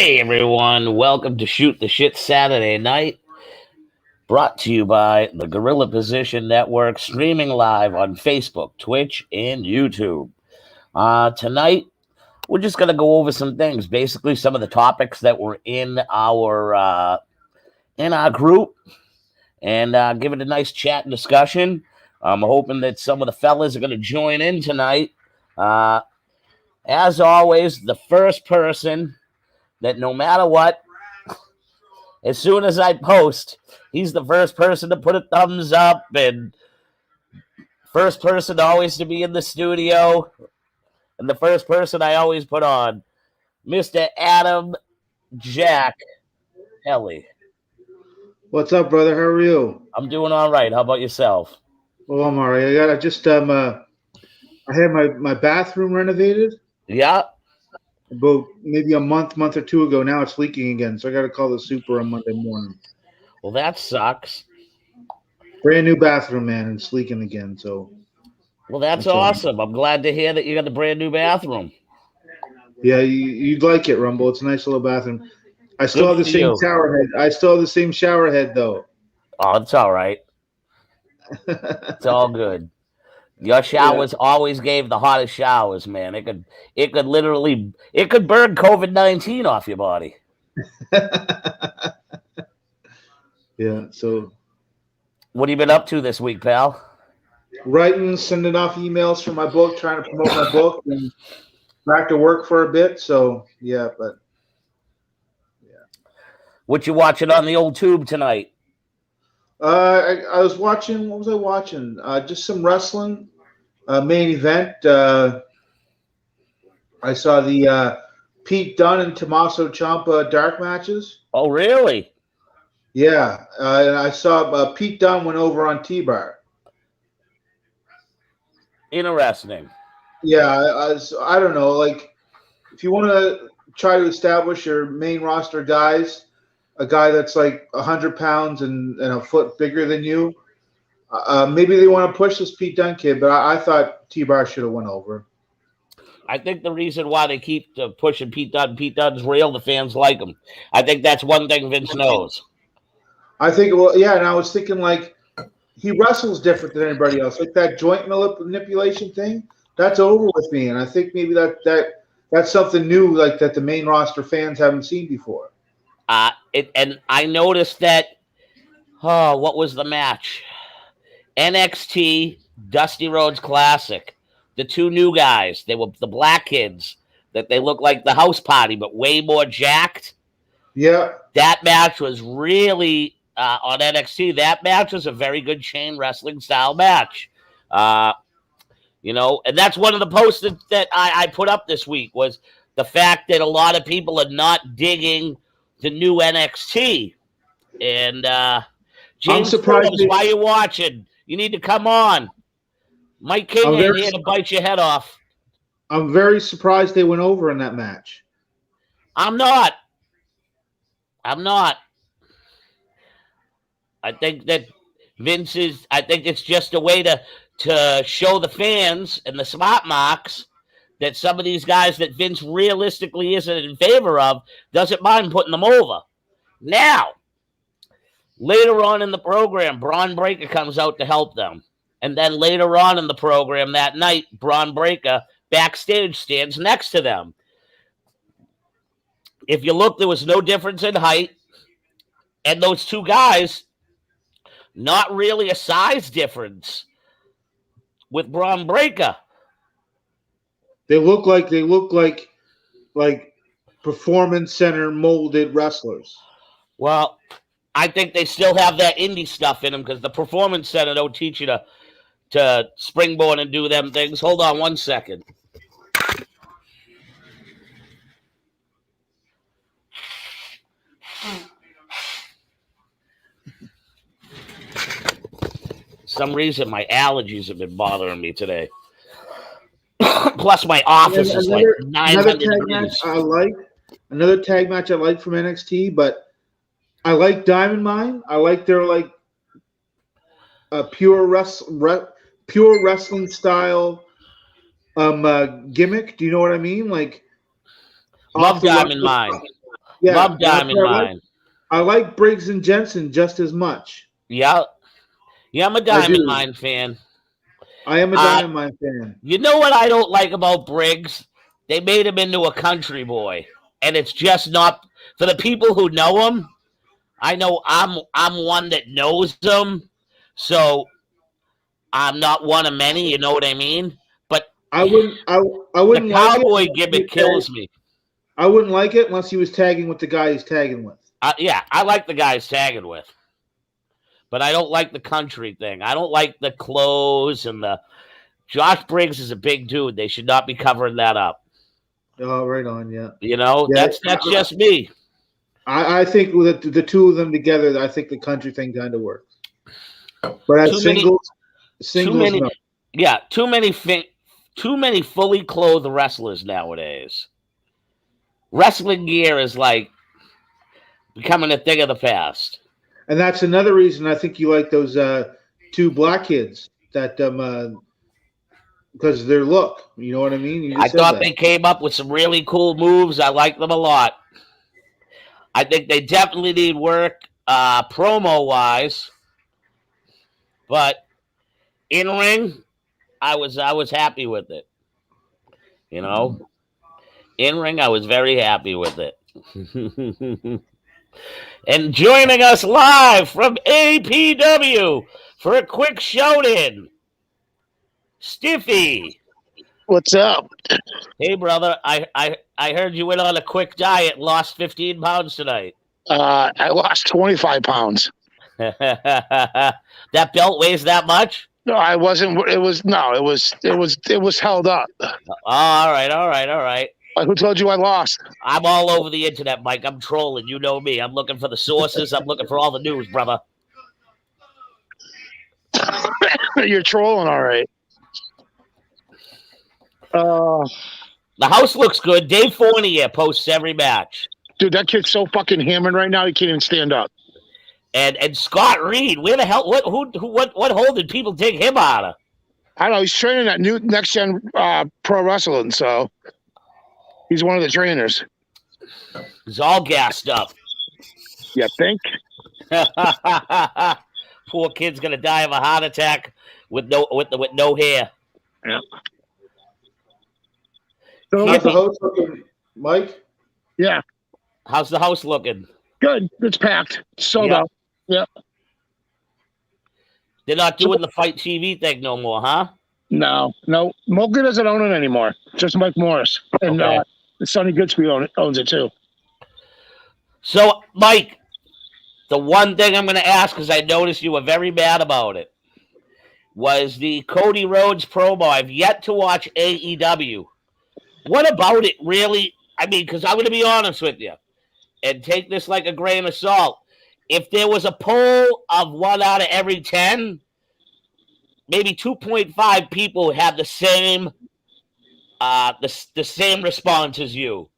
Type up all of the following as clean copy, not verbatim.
Hey everyone, welcome to Shoot the Shit Saturday Night, brought to you by the Gorilla Position Network, streaming live on Facebook, Twitch, and YouTube. Tonight, we're just going to go over some things, basically some of the topics that were in our group, and give it a nice chat and discussion. I'm hoping that some of the fellas are going to join in tonight. As always, the first person that no matter what, as soon as I post, he's the first person to put a thumbs up and first person always to be in the studio and the first person I always put on, Mr. Adam Jack Kelly. What's up, brother? How are you? I'm doing all right. How about yourself? Oh, I'm all right. I had my bathroom renovated. Yeah. About maybe a month or two ago. Now it's leaking again, so I got to call the super on Monday morning. Well, that sucks. Brand new bathroom, man, and it's leaking again. So. Well, that's awesome. I'm glad to hear that you got the brand new bathroom. Yeah, you'd like it, Rumble. It's a nice little bathroom. I still have the same shower head. I still have the same shower head, though. Oh, it's all right. It's all good. Your showers always gave the hottest showers, man. It could burn COVID-19 off your body. Yeah. So, what have you been up to this week, pal? Writing, sending off emails for my book, trying to promote my book, and back to work for a bit. So, yeah, but. What you watching on the old tube tonight? I was watching. What was I watching? Just some wrestling. Main event. I saw the Pete Dunne and Tommaso Ciampa dark matches. Oh, really? Yeah, and I saw Pete Dunne went over on teir. Interesting. Yeah, I don't know. Like, if you want to try to establish your main roster guys, a guy that's like 100 pounds and a foot bigger than you, maybe they want to push this Pete Dunne kid, but I thought teir should have went over. I think the reason why they keep pushing Pete Dunne's real, the fans like him. I think that's one thing Vince knows. I think, well, yeah, and I was thinking, like, he wrestles different than anybody else. Like that joint manipulation thing, that's over with me. And I think maybe that's something new, like that the main roster fans haven't seen before. And I noticed that, what was the match? NXT Dusty Rhodes Classic. The two new guys, they were the black kids, that they look like the house party, but way more jacked. Yeah. That match was really, on NXT, that match was a very good chain wrestling style match. And that's one of the posts that I put up this week was the fact that a lot of people are not digging the new NXT. And James Forbes, why are you watching? You need to come on. Mike King ain't here to bite your head off. I'm very surprised they went over in that match. I'm not. I think that I think it's just a way to show the fans and the smart marks that some of these guys that Vince realistically isn't in favor of doesn't mind putting them over. Now, later on in the program, Braun Breaker comes out to help them. And then later on in the program that night, Braun Breaker backstage stands next to them. If you look, there was no difference in height. And those two guys, not really a size difference with Braun Breaker. They look like performance center molded wrestlers. Well, I think they still have that indie stuff in them because the performance center don't teach you to springboard and do them things. Hold on one second. For some reason, my allergies have been bothering me today. Plus, my office is like 900 degrees. Another tag match I like from NXT, but I like Diamond Mine. I like their pure wrestling style gimmick. Do you know what I mean? Like love Diamond Mine. Yeah, Love and Diamond Mine. I like Briggs and Jensen just as much. Yeah. Yeah, I'm a I Diamond do. Mine fan. I am a Uh, Dynamite fan. you know what I don't like about Briggs? They made him into a country boy. And it's just not for the people who know him. I know I'm one that knows him. So I'm not one of many, you know what I mean? But I wouldn't. I the wouldn't like it. cowboy Unless he gimmick was tag- kills me. I wouldn't like it unless he was tagging with the guy he's tagging with. Yeah, I like the guys tagging with, but I don't like the country thing. I don't like the clothes and the. Josh Briggs is a big dude. They should not be covering that up. Oh, right on. Yeah. You know, Yeah. that's just me. I think with the two of them together, I think the country thing kind of works. But as Too many, too singles, many, no. yeah, too many fully clothed wrestlers nowadays. Wrestling gear is like becoming a thing of the past. And that's another reason I think you like those two black kids that because of their look. You know what I mean? You I just said thought that. they came up with some really cool moves. I like them a lot. I think they definitely need work promo wise, but in ring, I was happy with it. You know, in ring, I was very happy with it. And joining us live from APW for a quick shout in, Stiffy. What's up? Hey, brother, I heard you went on a quick diet and lost 15 pounds tonight. I lost 25 pounds. That belt weighs that much? No, I wasn't. It was held up. All right. Who told you I lost? I'm all over the internet, Mike. I'm trolling. You know me. I'm looking for the sources. I'm looking for all the news, brother. You're trolling, all right. The house looks good. Dave Fournier posts every match. Dude, that kid's so fucking hammered right now. He can't even stand up. And Scott Reed, where the hell? What hole did people take him out of? I don't know. He's training at new next gen pro wrestling, so he's one of the trainers. He's all gassed up. You think? Poor kid's gonna die of a heart attack with no hair. Yeah. How's the host looking, Mike? Yeah. How's the house looking? Good. It's packed. Sold out. Yeah. They're not doing the Fight TV thing no more, huh? No. Mocha doesn't own it anymore. Just Mike Morris. And Sonny Goodspeed owns it too. So, Mike, the one thing I'm going to ask, because I noticed you were very mad about it, was the Cody Rhodes promo. I've yet to watch AEW. What about it really? I mean, because I'm going to be honest with you and take this like a grain of salt. If there was a poll of 1 out of every 10, maybe 2.5 people had the same the same response as you.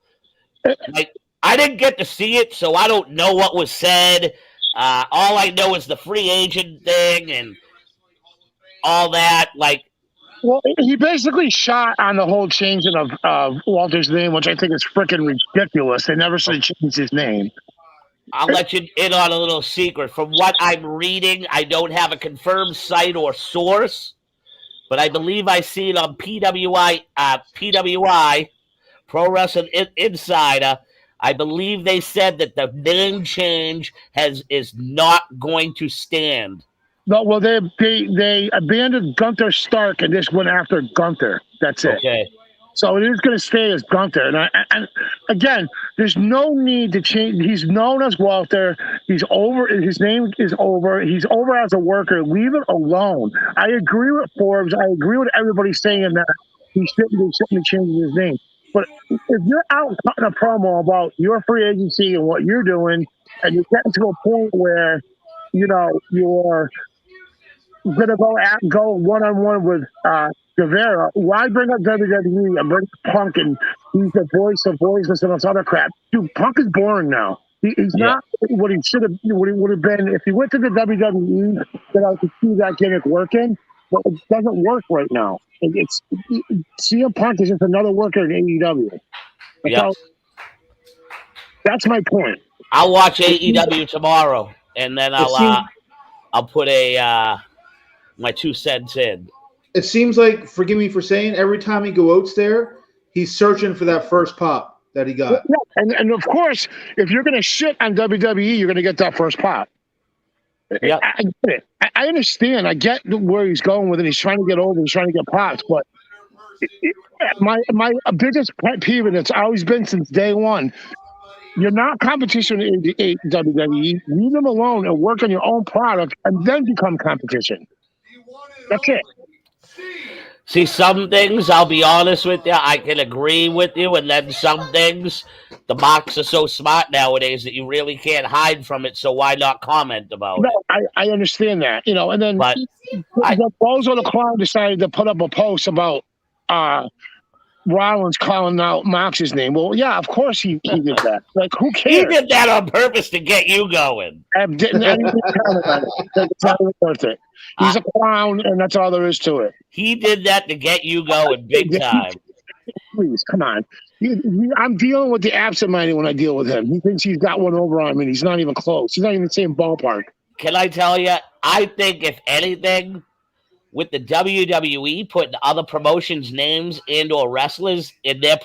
Like, I didn't get to see it, so I don't know what was said. All I know is the free agent thing and all that. Like, well, he basically shot on the whole changing of Walter's name, which I think is freaking ridiculous. They never should change his name. I'll let you in on a little secret. From what I'm reading, I don't have a confirmed site or source, but I believe I see it on PWI, Pro Wrestling Insider. I believe they said that the name change is not going to stand. No, well, they abandoned Gunther Stark and just went after Gunther. That's it. Okay. So it is going to stay as Gunther. And again, there's no need to change. He's known as Walter. He's over. His name is over. He's over as a worker. Leave it alone. I agree with Forbes. I agree with everybody saying that he shouldn't be changing his name. But if you're out cutting a promo about your free agency and what you're doing, and you're getting to a point where, you know, you're going to go one-on-one with Guevara, why bring up WWE and bring Punk and he's the voice of voiceless and all this other crap? Dude, Punk is boring now. He's not what he should have, what he would have been. If he went to the WWE, then I could see that gimmick working, but it doesn't work right now. CM Punk is just another worker in AEW. That's my point. I'll watch AEW tomorrow, and then I'll put my 2 cents in. It seems like, forgive me for saying, every time he goes there, he's searching for that first pop that he got. Yeah, and of course, if you're going to shit on WWE, you're going to get that first pop. Yeah, I get it. I understand. I get where he's going with it. He's trying to get over. He's trying to get pops. But my biggest pet peeve, and it's always been since day one, you're not competition in WWE. Leave them alone and work on your own product, and then become competition. That's it. See, some things, I'll be honest with you, I can agree with you, and then some things, the marks are so smart nowadays that you really can't hide from it, so why not comment about it? I understand that, and then But the Bozo the Clown decided to put up a post about Rollins calling out Mox's name. Well, yeah, of course he did that. Like, who cares? He did that on purpose to get you going. I didn't comment on it. It's not worth it. He's a clown, and that's all there is to it. He did that to get you going big time. Please, come on. I'm dealing with the absent-minded when I deal with him. He thinks he's got one over on me, and he's not even close. He's not even the same ballpark. Can I tell you, I think if anything, with the WWE putting other promotions' names and or wrestlers in their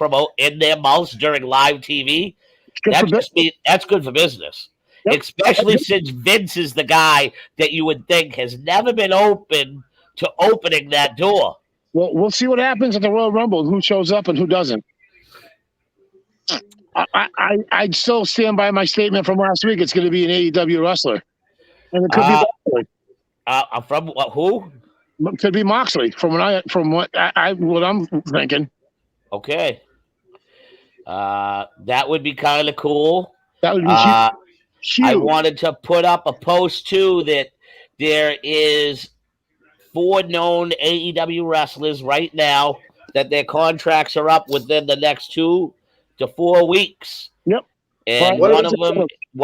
mouths during live TV, that's good for business. Yep. Especially since Vince is the guy that you would think has never been open to opening that door. Well, we'll see what happens at the Royal Rumble, who shows up and who doesn't. I'd still stand by my statement from last week. It's going to be an AEW wrestler. And it could be Moxley. From who? It could be Moxley, from what I'm thinking. Okay. That would be kind of cool. That would be huge. I wanted to put up a post, too, that there is 4 known AEW wrestlers right now that their contracts are up within the next 2 to 4 weeks. Yep. And one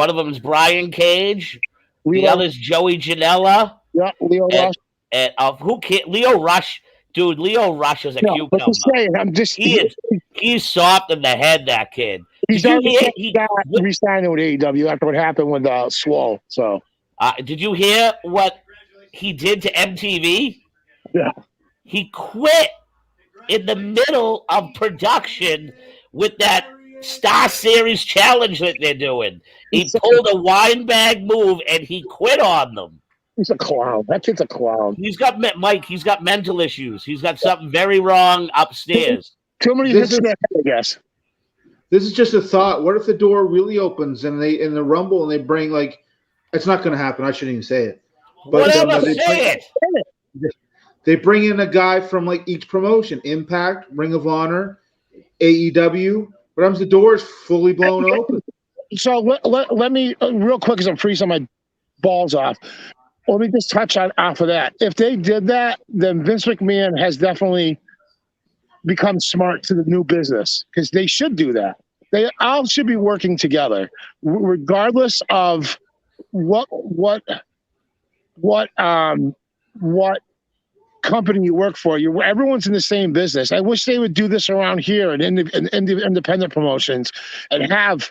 of them is Brian Cage. The other's Joey Janela. Yeah, Leo Rush. And Leo Rush. Dude, Leo Rush is a cucumber. He's soft in the head, that kid. He's re-signing with AEW after what happened with Swole. So, did you hear what he did to MTV? Yeah. He quit in the middle of production with that Star Series challenge that they're doing. He pulled a wine bag move and he quit on them. He's a clown. That kid's a clown. He's got mental issues. He's got something very wrong upstairs. Too many hits in the head, I guess. This is just a thought. What if the door really opens and they in the Rumble and they bring it's not going to happen. I shouldn't even say it. But they bring in a guy from each promotion: Impact, Ring of Honor, AEW. What happens? The door is fully blown open. So let me real quick, because I'm freezing my balls off. Let me just touch off of that. If they did that, then Vince McMahon has definitely become smart to the new business, because they should do that. They all should be working together, regardless of what company you work for. Everyone's in the same business. I wish they would do this around here in independent promotions and have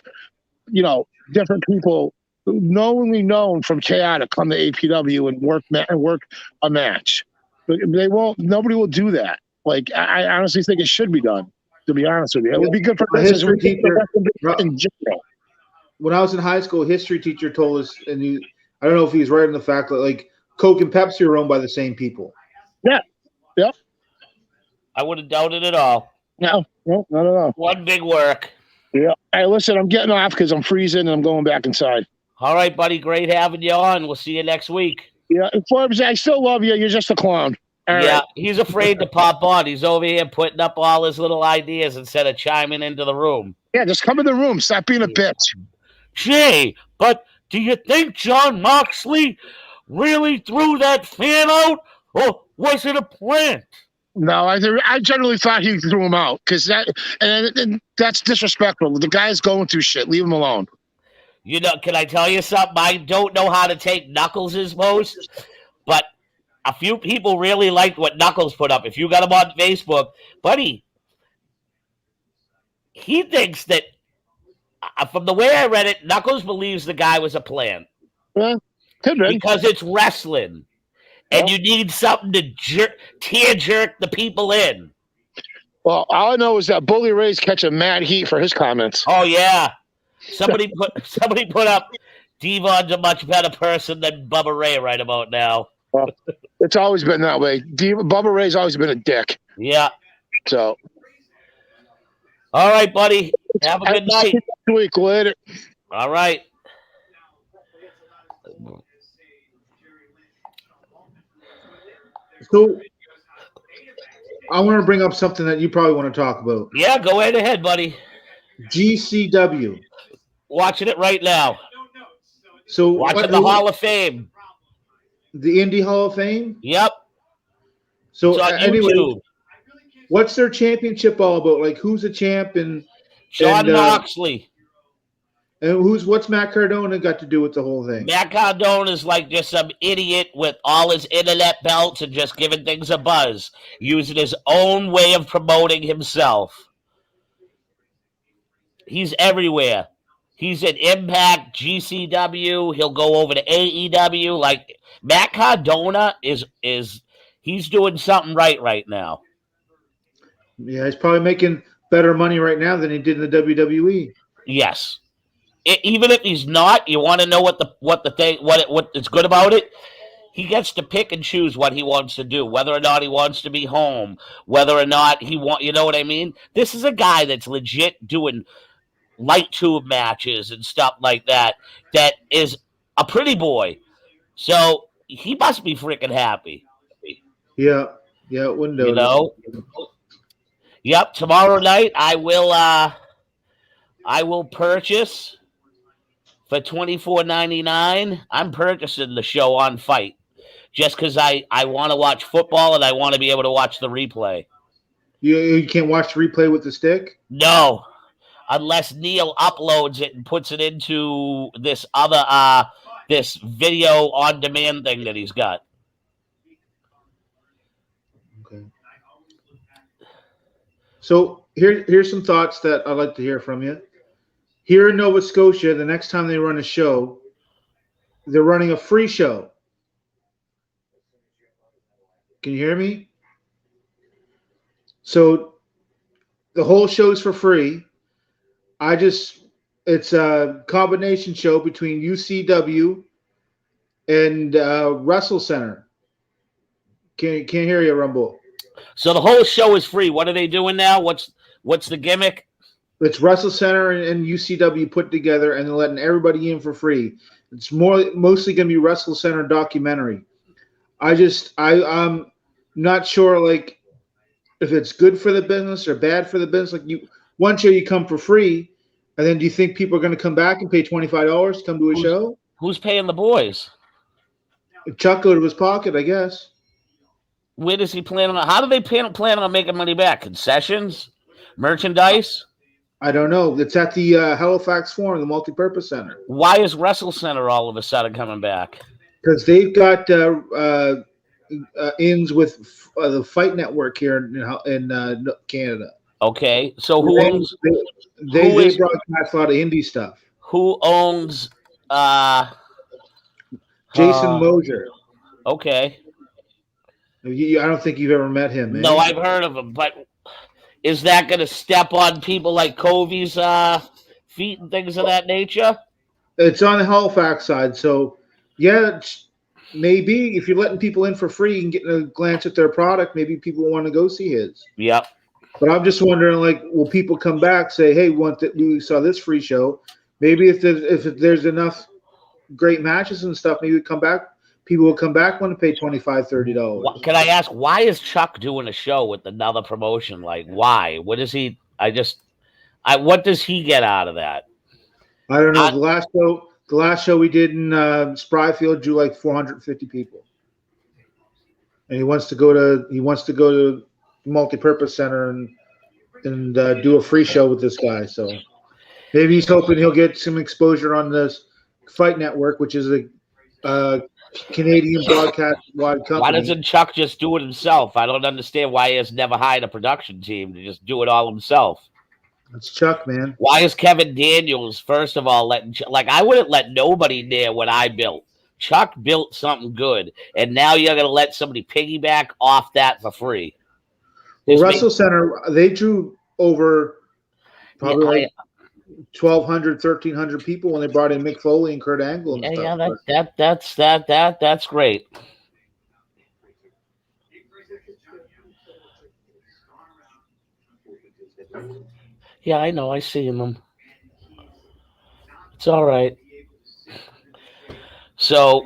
different people knowingly known from KI to come to APW and work a match. But they won't. Nobody will do that. I honestly think it should be done. To be honest with you, it would be good for business in general. When I was in high school, a history teacher told us, and I don't know if he's right in the fact that Coke and Pepsi are owned by the same people. Yeah. Yep. I wouldn't doubt it at all. No, not at all. One big work. Yeah. Hey, listen, I'm getting off because I'm freezing and I'm going back inside. All right, buddy. Great having you on. We'll see you next week. Yeah, Forbes, I still love you. You're just a clown. All right. He's afraid to pop on. He's over here putting up all his little ideas instead of chiming into the room. Yeah, just come in the room. Stop being a bitch. Jay, but do you think Jon Moxley really threw that fan out, or was it a plant? No, I generally thought he threw him out, because that's disrespectful. The guy's going through shit. Leave him alone. Can I tell you something? I don't know how to take Knuckles' post, but a few people really liked what Knuckles put up. If you got him on Facebook, buddy, he thinks that from the way I read it, Knuckles believes the guy was a plant Well, could be. because it's wrestling, and you need something to tear jerk the people in. Well, all I know is that Bully Ray's catching mad heat for his comments. Oh yeah, somebody put up Devon's a much better person than Bubba Ray right about now. Well, it's always been that way. Bubba Ray's always been a dick. Yeah. So. All right, buddy. Have a good night. Next week. Later. All right. So I want to bring up something that you probably want to talk about. Yeah, go right ahead, buddy. GCW. Watching it right now. So watching the Hall of Fame. The Indie Hall of Fame? Yep. So anyway, what's their championship all about? Like, who's a champ? And John Moxley. And what's Matt Cardona got to do with the whole thing? Matt Cardona is like just some idiot with all his internet belts and just giving things a buzz, using his own way of promoting himself. He's everywhere. He's at Impact, GCW. He'll go over to AEW. Like, Matt Cardona is he's doing something right now. Yeah, he's probably making better money right now than he did in the WWE. Yes. Even if he's not, you want to know what is good about it? He gets to pick and choose what he wants to do, whether or not he wants to be home, whether or not you know what I mean? This is a guy that's legit doing light tube matches and stuff like that is a pretty boy. So he must be freaking happy. Yeah, window. You know? Yep, tomorrow night I will purchase for $24.99. I'm purchasing the show on Fight just because I want to watch football and I want to be able to watch the replay. You can't watch the replay with the stick? No, unless Neil uploads it and puts it into this other this video on demand thing that he's got. Okay. So here's some thoughts that I'd like to hear from you. Here in Nova Scotia, the next time they run a show, they're running a free show. Can you hear me? So the whole show's for free. It's a combination show between UCW and Wrestle Center. Can't hear you, Rumble. So the whole show is free. What are they doing now? What's the gimmick? It's Wrestle Center and UCW put together, and they're letting everybody in for free. It's mostly going to be Wrestle Center documentary. I'm not sure, like, if it's good for the business or bad for the business. Like, one show you come for free, and then do you think people are going to come back and pay $25 to come to a show? Who's paying the boys? Chuck out of his pocket, I guess. Where does he plan on? How do they plan on making money back? Concessions, merchandise? I don't know. It's at the Halifax Forum, the multipurpose center. Why is Wrestle Center all of a sudden coming back? Because they've got ins with the Fight Network here in Canada. Okay, so who owns? They broadcast a lot of indie stuff. Who owns? Jason Mosier. Okay. I don't think you've ever met him. No, I've heard of him, but is that going to step on people like Covey's feet and things of that nature? It's on the Halifax side, so yeah, maybe if you're letting people in for free and getting a glance at their product, maybe people want to go see his. Yep. But I'm just wondering, like, will people come back, say, "Hey, we saw this free show"? Maybe if there's enough great matches and stuff, maybe people will come back want to pay $25, $30. Can I ask, why is Chuck doing a show with another promotion? Like, why? What is he? What does he get out of that? I don't know. The last show we did in Spryfield drew like 450 people, and he wants to go to multi-purpose center and do a free show with this guy. So maybe he's hoping he'll get some exposure on this Fight Network, which is a Canadian broadcast wide company. Why doesn't Chuck just do it himself? I don't understand why he has never hired a production team to just do it all himself. It's Chuck, man. Why is Kevin Daniels, first of all, I wouldn't let nobody near what I built. Chuck built something good, and now you're going to let somebody piggyback off that for free. Well, Wrestle Center, they drew over probably like 1,200, 1,300 people when they brought in Mick Foley and Kurt Angle and stuff. That's great. Yeah, I know. I see them. It's all right. So,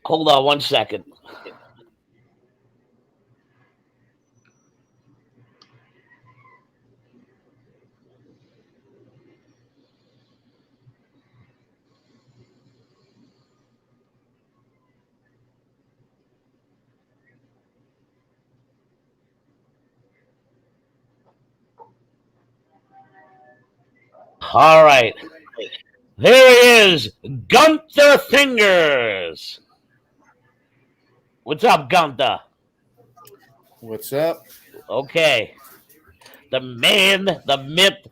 hold on 1 second. All right. There he is, Gunther Fingers. What's up, Gunther? What's up? Okay. The man, the myth,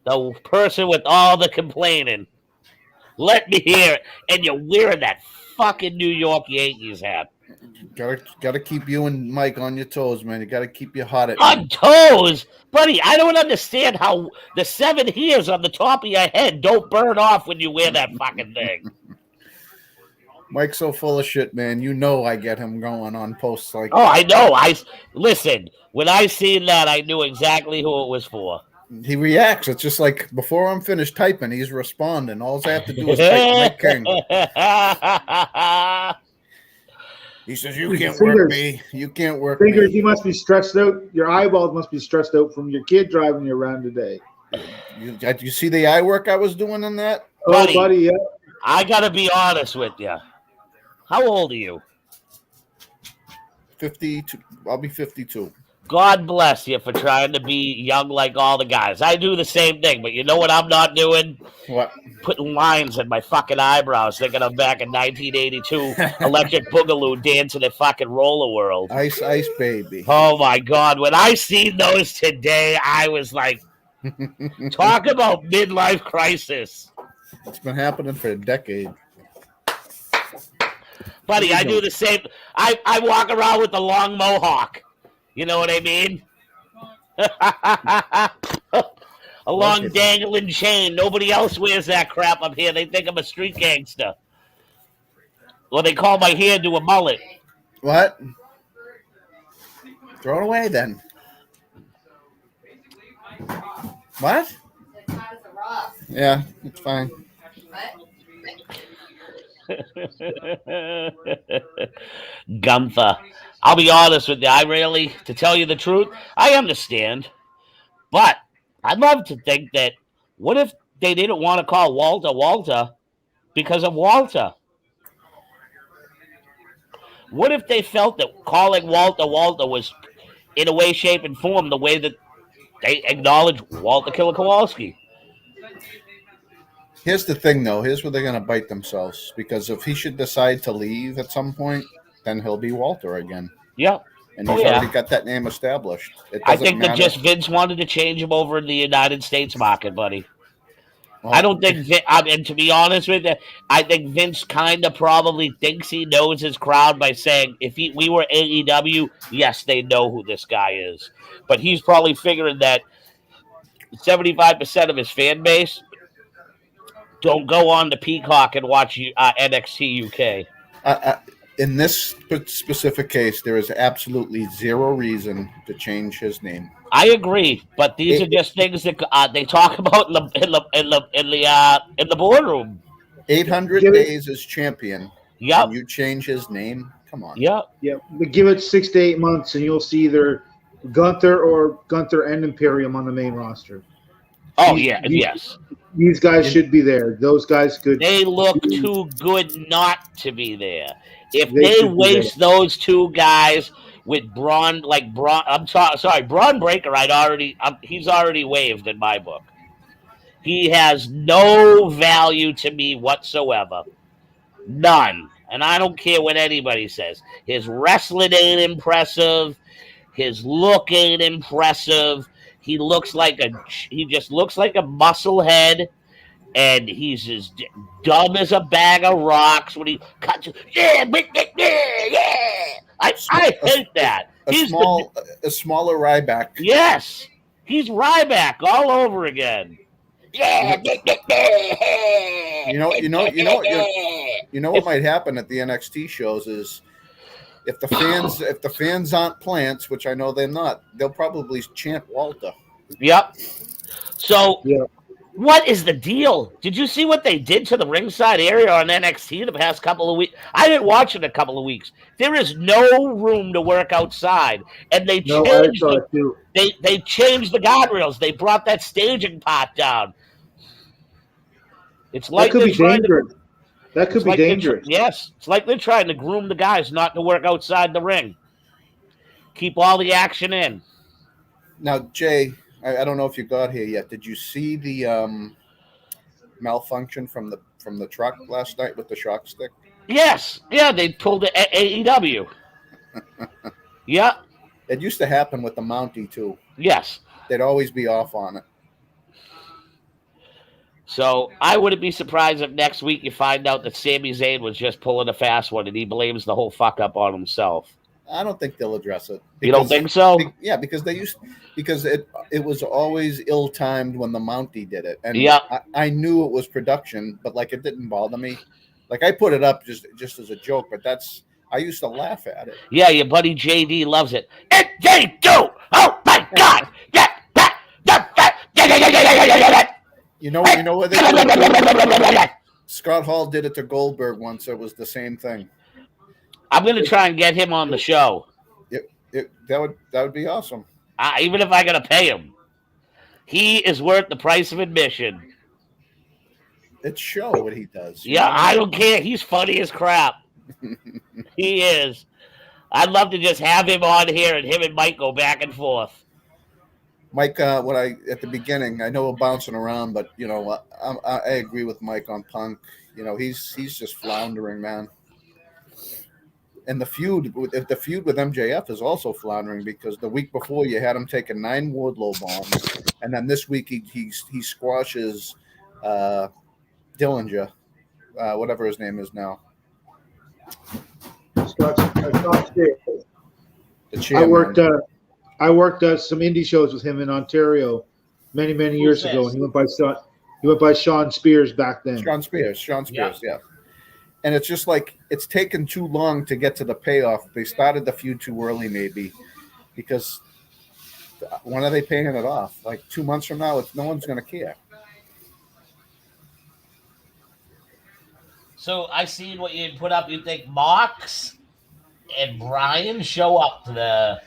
the person with all the complaining. Let me hear it. And you're wearing that fucking New York Yankees hat. Gotta keep you and Mike on your toes, man. You gotta keep you hot at on toes, buddy. I don't understand how the 7 hairs on the top of your head don't burn off when you wear that fucking thing. Mike's so full of shit, man. You know I get him going on posts like that. I know. Listen, when I seen that, I knew exactly who it was for. He reacts. It's just like before I'm finished typing, he's responding. All I have to do is type Mike King. He says, "You can't work me. You can't work Fingers, me." you must be stressed out. Your eyeballs must be stressed out from your kid driving you around today. You see the eye work I was doing on that? Oh, buddy, yeah. I got to be honest with you. How old are you? 52. I'll be 52. God bless you for trying to be young like all the guys. I do the same thing, but you know what I'm not doing? What? Putting lines in my fucking eyebrows, thinking I'm back in 1982, Electric Boogaloo dancing at fucking Roller World. Ice, baby. Oh, my God. When I seen those today, I was like, talk about midlife crisis. It's been happening for a decade. Buddy, I do the same. I walk around with the long mohawk. You know what I mean? A long dangling chain. Nobody else wears that crap up here. They think I'm a street gangster. Well, they call my hairdo a mullet. What? Throw it away then. What? Yeah, it's fine. Gunther. I'll be honest with you. To tell you the truth, I understand. But I'd love to think that what if they didn't want to call Walter because of Walter? What if they felt that calling Walter was in a way, shape, and form the way that they acknowledge Walter Killer Kowalski? Here's the thing, though. Here's where they're going to bite themselves. Because if he should decide to leave at some point, then he'll be Walter again. Yeah. And he's already got that name established. I think that just Vince wanted to change him over in the United States market, buddy. Well, I don't think, and to be honest with you, I think Vince kind of probably thinks he knows his crowd by saying, if we were AEW, yes, they know who this guy is. But he's probably figuring that 75% of his fan base don't go on to Peacock and watch NXT UK. In this specific case, there is absolutely zero reason to change his name. I agree, but these are just things that they talk about in the boardroom. 800 days as champion. Yep. And you change his name? Come on. Yep. Yep. But give it 6 to 8 months, and you'll see either Gunther or Gunther and Imperium on the main roster. Oh, yes. These guys should be there. Those guys could. They look too good not to be there. If they waste those two guys with Braun Breaker, he's already waived in my book. He has no value to me whatsoever. None. And I don't care what anybody says. His wrestling ain't impressive. His look ain't impressive. He just looks like a musclehead, and he's as dumb as a bag of rocks when he cuts. Yeah, yeah. I hate that. A smaller Ryback. Yes, he's Ryback all over again. Yeah. You know what might happen at the NXT shows is if the fans aren't plants, which I know they're not, they'll probably chant Walter. Yep. So, Yeah. what is the deal? Did you see what they did to the ringside area on NXT the past couple of weeks? I didn't watch it a couple of weeks. There is no room to work outside, and they No, I changed saw it too. they changed the guardrails. They brought that staging part down. It's like That could they're be trying to. dangerous. That could It's be like they're dangerous. Yes, it's like they're trying to groom the guys not to work outside the ring. Keep all the action in. Now, Jay, I don't know if you got here yet. Did you see the malfunction from the truck last night with the shock stick? Yes, yeah, they pulled it at AEW. Yeah, It used to happen with the Mountie too. yes. They'd always be off on it. So I wouldn't be surprised if next week you find out that Sami Zayn was just pulling a fast one and he blames the whole fuck up on himself. I don't think they'll address it. You don't think so? Yeah, because it was always ill-timed when the Mountie did it, and Yeah. I knew it was production, but like it didn't bother me. Like I put it up just as a joke, but I used to laugh at it. Yeah, your buddy JD loves it. And they do! Oh my God! You know what they did? Scott Hall did it to Goldberg once. It was the same thing. I'm going to try and get him on the show. That would be awesome. Even if I got to pay him. He is worth the price of admission. It's show what he does. Yeah, I don't care. He's funny as crap. He is. I'd love to just have him on here and him and Mike go back and forth. Mike, at the beginning, I know we're bouncing around, but I agree with Mike on Punk. He's just floundering, man. And the feud with MJF is also floundering because the week before you had him taking 9 Wardlow bombs, and then this week he squashes Dillinger, whatever his name is now. Scott Spears. The chairman. I worked some indie shows with him in Ontario many years ago, and he went by Sean Spears back then. Sean Spears, yeah. And it's just like it's taken too long to get to the payoff. They started the feud too early, maybe, because when are they paying it off? Like 2 months from now, no one's going to care. So I seen what you put up. You think Mox and Brian show up to the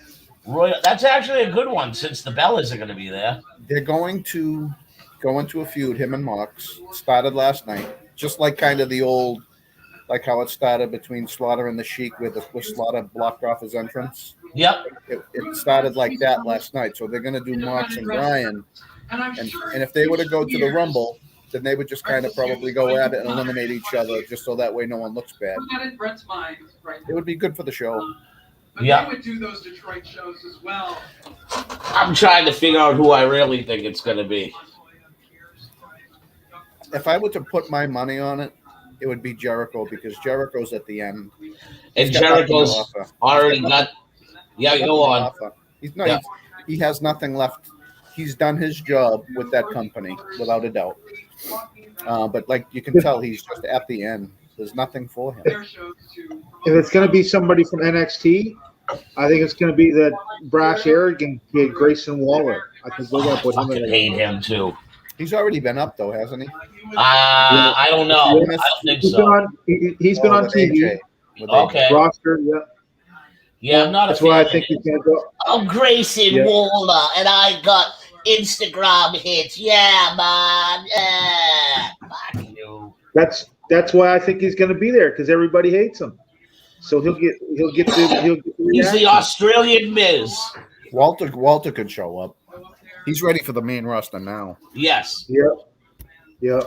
Royal? That's actually a good one since the Bellas are going to be there. They're going to go into a feud. Him and Mox started last night, just like kind of the old, like how it started between Slaughter and the Sheik, where Slaughter blocked off his entrance. Yep. It started like that last night. So they're going to do Mox and Brian, and if they were to go to the Rumble, then they would just kind of probably go at it and eliminate each other, just so that way no one looks bad. It would be good for the show. But they would do those Detroit shows as well. I'm trying to figure out who I really think it's going to be. If I were to put my money on it, it would be Jericho because Jericho's at the end. And Jericho's already got. Yeah, go on. He has nothing left. He's done his job with that company without a doubt. But like you can tell, he's just at the end. There's nothing for him. If it's going to be somebody from NXT, I think it's going to be that brash, arrogant kid, Grayson Waller. I think we're going to put him in. I hate him too. He's already been up though, hasn't he? I don't know. I don't think so. He's been on TV. Okay. Roster, yeah. Yeah, I'm not. That's why I think he's going to go. I'm Grayson Waller, and I got Instagram hits. Yeah, man. Yeah. Fuck you. That's why I think he's going to be there because everybody hates him. So he'll get He's the Australian Miz. Walter could show up. He's ready for the main roster now. Yes. Yeah.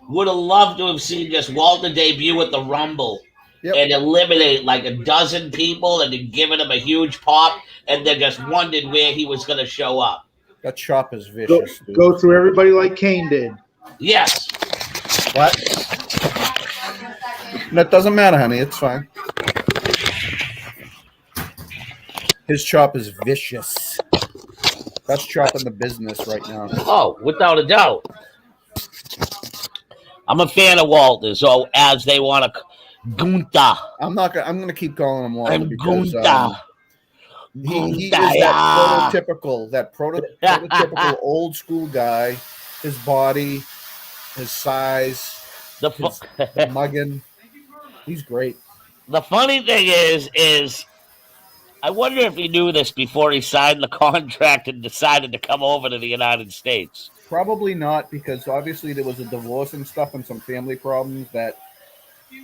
Would have loved to have seen just Walter debut at the Rumble and eliminate like a dozen people and then giving him a huge pop and then just wondered where he was going to show up. That chop is vicious, dude. Go through everybody like Kane did. Yes. What? That doesn't matter, honey. It's fine. His chop is vicious. Best chop in the business right now. Oh, without a doubt. I'm a fan of Walters, so as they want to, Gunther. I'm gonna keep calling him Walter because Gunther. he is that prototypical old school guy. His body, his size, the mugging. He's great. The funny thing is I wonder if he knew this before he signed the contract and decided to come over to the United States. Probably not, because obviously there was a divorce and stuff and some family problems that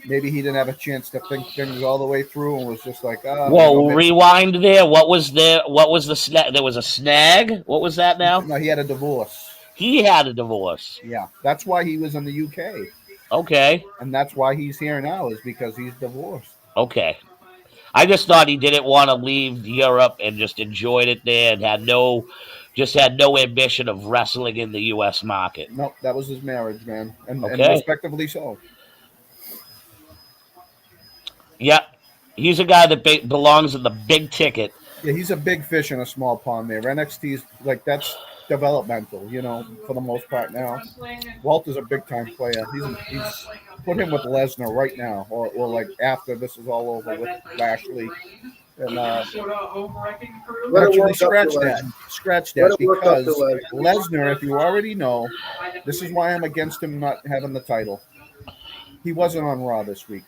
maybe he didn't have a chance to think things all the way through and was just like, whoa, rewind there. What was the snag? There was a snag? What was that now? No, he had a divorce. He had a divorce. Yeah, that's why he was in the UK. Okay. And that's why he's here now, is because he's divorced. Okay. I just thought he didn't want to leave Europe and just enjoyed it there and had no ambition of wrestling in the U.S. market. No, that was his marriage, man, and respectively so. Yeah, he's a guy that belongs in the big ticket. Yeah, he's a big fish in a small pond there. NXT's like that's developmental, for the most part now. Walter's a big time player. He's put him with Lesnar right now, or like after this is all over with Lashley. And actually scratch that because Lesnar, if you already know, this is why I'm against him not having the title. He wasn't on Raw this week.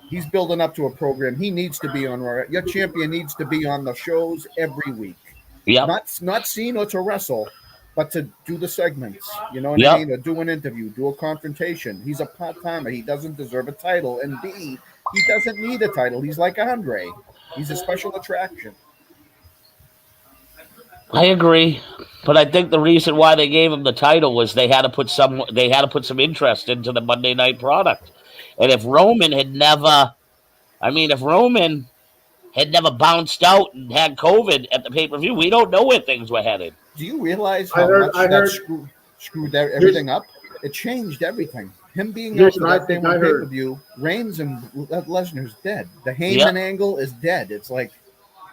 He's building up to a program. He needs to be on Raw. Your champion needs to be on the shows every week. Yeah. Not seen or to wrestle, but to do the segments. You know what I mean? Or do an interview, do a confrontation. He's a part-timer. He doesn't deserve a title. And B, he doesn't need a title. He's like Andre. He's a special attraction. I agree, but I think the reason why they gave him the title was they had to put some interest into the Monday night product. And if Roman had never bounced out and had COVID at the pay-per-view, we don't know where things were headed. Do you realize how much that screwed everything up? It changed everything. Him being out for that pay-per-view, Reigns and Lesnar's dead. The Heyman angle is dead. It's like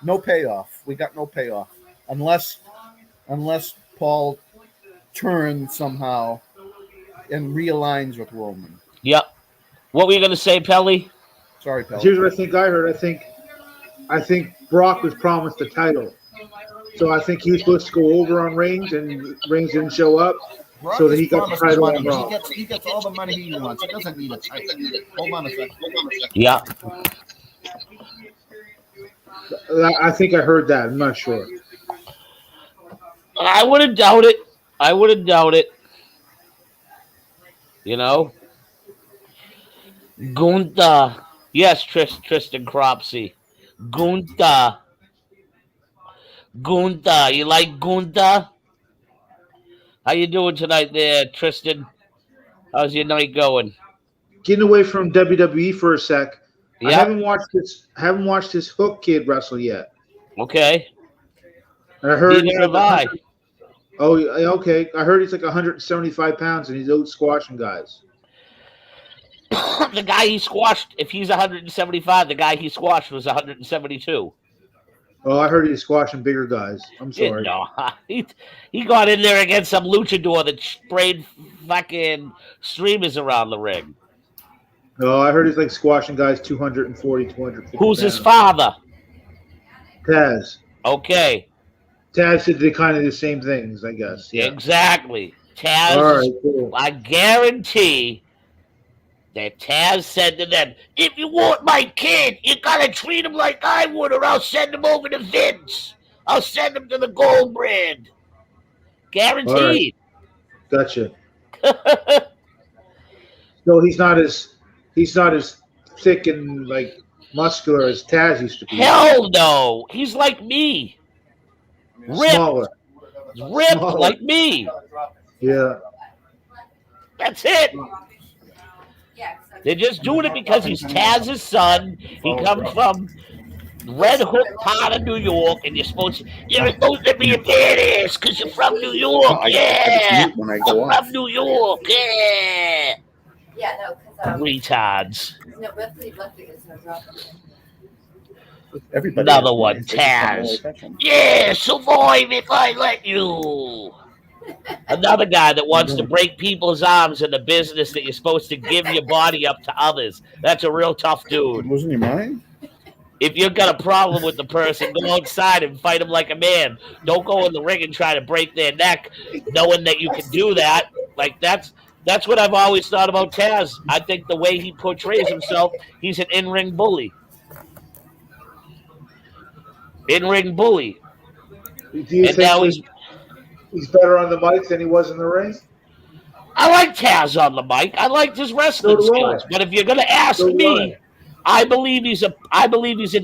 no payoff. We got no payoff. Unless Paul turns somehow and realigns with Roman. Yep. What were you going to say, Pelly? Sorry, Pelly. Here's what I think I heard. I think Brock was promised the title. So I think he was supposed to go over on Reigns, and Reigns didn't show up. Brock so that he got the title on Raw. He gets all the money he wants. He doesn't need a title. Hold on a second. Yeah. I think I heard that. I'm not sure. I wouldn't doubt it. Gunther. Yes, Tristan Cropsey. Gunther. You like Gunther? How you doing tonight there, Tristan? How's your night going? Getting away from WWE for a sec. Yeah. I haven't watched this Hook kid wrestle yet. Okay. And I heard neither have I. Oh, okay. I heard he's like 175 pounds and he's out squashing guys. The guy he squashed, if he's 175, the guy he squashed was 172. Oh, I heard he's squashing bigger guys. I'm sorry. No, he got in there against some luchador that sprayed fucking streamers around the ring. No, I heard he's like squashing guys 240, 250 Who's pounds. his father? Taz. Okay. Taz did the same things, I guess. Yeah. Exactly. Taz, all right, cool. I guarantee that Taz said to them, if you want my kid, you got to treat him like I would, or I'll send him over to Vince. I'll send him to the Gold Brand. Guaranteed. Right. Gotcha. No, he's not as thick and like muscular as Taz used to be. Hell no. He's like me. Ripped. Smaller. Smaller. Like me. Yeah. That's it. They're just doing it because he's Taz's son. He comes from Red Hook part of New York, and you're supposed to be a badass because you're from New York. Yeah, When I I'm go off. from New York. Yeah, retards. Everybody Another is one, nice. They just don't really Taz. touch 'em. Yeah, survive if I let you. Another guy that wants to break people's arms in the business that you're supposed to give your body up to others. That's a real tough dude. Losing your mind? If you've got a problem with the person, go outside and fight him like a man. Don't go in the ring and try to break their neck, knowing that you can do that. Like that's what I've always thought about Taz. I think the way he portrays himself, he's an in-ring bully. In-ring bully. Do you And think now he's better on the mic than he was in the ring? I like Taz on the mic. I liked his wrestling So do I. skills. But if you're gonna ask So do me, I believe he's an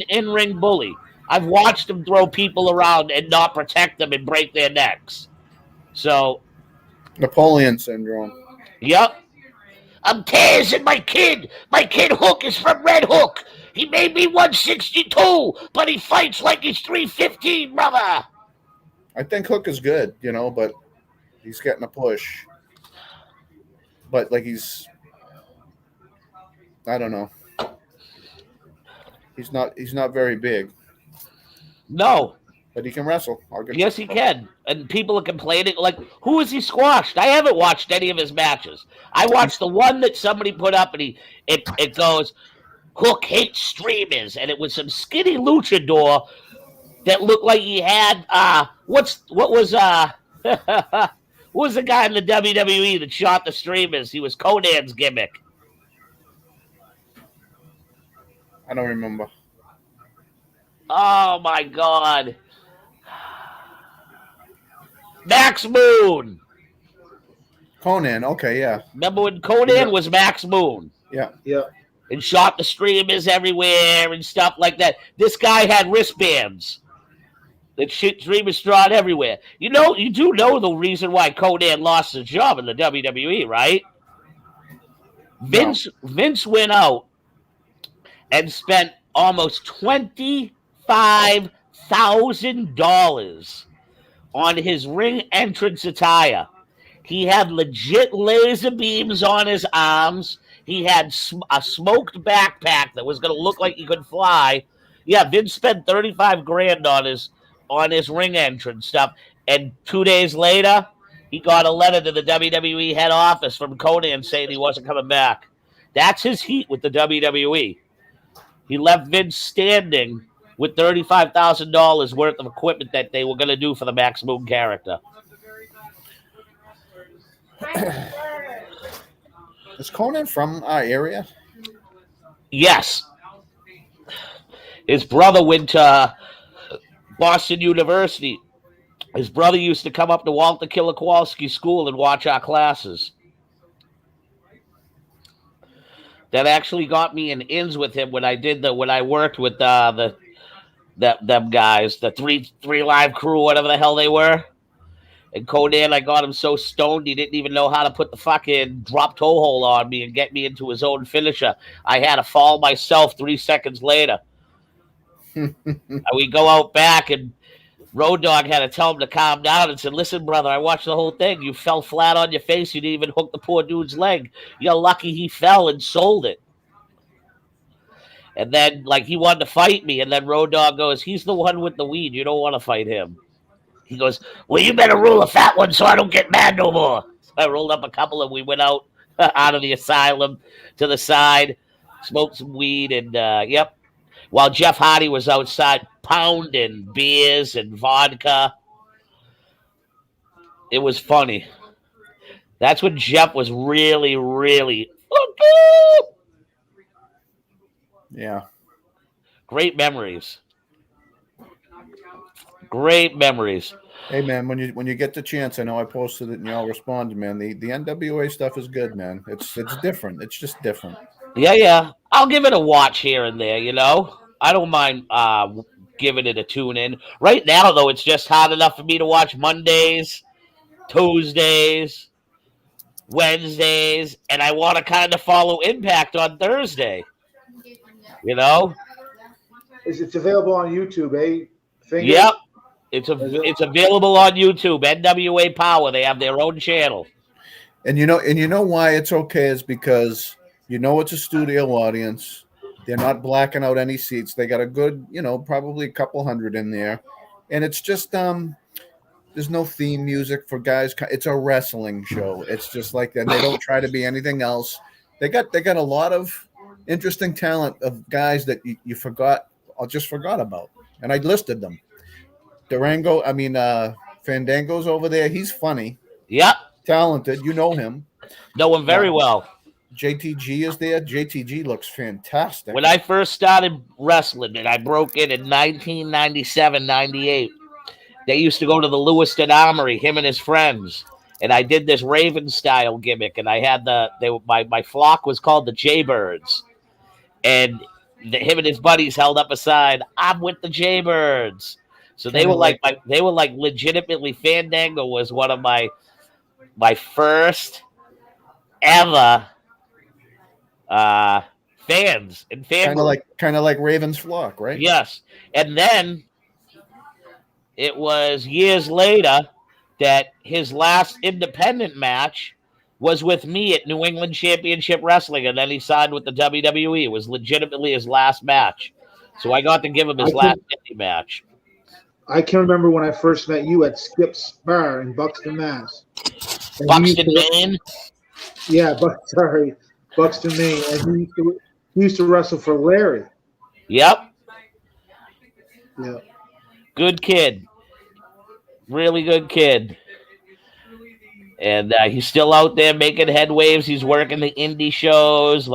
in-ring bully. I've watched him throw people around and not protect them and break their necks. So, Napoleon syndrome. yep. I'm Taz and my kid Hook is from Red Hook. He may be 162, but he fights like he's 315, brother. I think Hook is good, but he's getting a push. But I don't know. He's not very big, No. but he can wrestle. Yes, he can. And people are complaining, like, who is he squashed? I haven't watched any of his matches. I watched the one that somebody put up, and it goes, Hook hates streamers, and it was some skinny luchador that looked like he had what was the guy in the WWE that shot the streamers? He was Conan's gimmick. I don't remember. Oh my God. Max Moon. Conan, okay, yeah. Remember when Conan was Max Moon? Yeah. And shot the streamers everywhere and stuff like that. This guy had wristbands that streamers strung everywhere. You do know the reason why Conan lost his job in the WWE, right? Vince went out and spent almost $25,000 on his ring entrance attire. He had legit laser beams on his arms. He had a smoked backpack that was going to look like he could fly. Yeah, Vince spent $35,000 on his ring entrance stuff. And 2 days later, he got a letter to the WWE head office from Conan saying he wasn't coming back. That's his heat with the WWE. He left Vince standing with $35,000 worth of equipment that they were going to do for the Max Moon character. Is Conan from our area? Yes. His brother went to Boston University. His brother used to come up to Walter Kilakowski School and watch our classes. That actually got me in ins with him when I worked with them guys, the three live crew, whatever the hell they were. And Conan, I got him so stoned he didn't even know how to put the fucking drop toe hole on me and get me into his own finisher. I had to fall myself 3 seconds later. We go out back, and Road Dogg had to tell him to calm down and said, "Listen, brother, I watched the whole thing. You fell flat on your face. You didn't even hook the poor dude's leg. You're lucky he fell and sold it." And then, he wanted to fight me, and then Road Dogg goes, "He's the one with the weed. You don't want to fight him." He goes, "Well, you better rule a fat one so I don't get mad no more." So I rolled up a couple, and we went out of the asylum to the side, smoked some weed, and yep. While Jeff Hardy was outside pounding beers and vodka. It was funny. That's when Jeff was really, really Yeah. Great memories. Great memories. Hey man, when you get the chance, I know I posted it and y'all responded, man. The NWA stuff is good, man. It's different. It's just different. Yeah. I'll give it a watch here and there, I don't mind giving it a tune in. Right now, though, it's just hard enough for me to watch Mondays, Tuesdays. Wednesdays, and I want to kind of follow Impact on Thursday. You know? It's available on YouTube, eh? Finger? Yep. It's Is it? it's available on YouTube. NWA Power. They have their own channel. And you know why it's okay is because it's a studio audience. They're not blacking out any seats. They got a good, probably a couple hundred in there, and it's just there's no theme music for guys. It's a wrestling show. It's just like that. They don't try to be anything else. They got a lot of interesting talent of guys that you forgot or just forgot about, and I listed them. Fandango's over there. He's funny. Yep. Talented. You know him. Know him very well. JTG is there. JTG looks fantastic. When I first started wrestling, and I broke in 1997, 98, they used to go to the Lewiston Armory, him and his friends. And I did this Raven style gimmick, and I had my flock was called the Jaybirds. And him and his buddies held up a sign, "I'm with the Jaybirds." So they were like legitimately, Fandango was one of my first ever fans and family. Kind of like Raven's flock, right? Yes. And then it was years later that his last independent match was with me at New England Championship Wrestling, and then he signed with the WWE. It was legitimately his last match. So I got to give him his last indie match. I can remember when I first met you at Skip's Bar in Buxton, Mass. And Buxton, Maine? Yeah, Buxton, Maine. And he used to wrestle for Larry. Yep. Yeah. Good kid. Really good kid. And he's still out there making head waves. He's working the indie shows.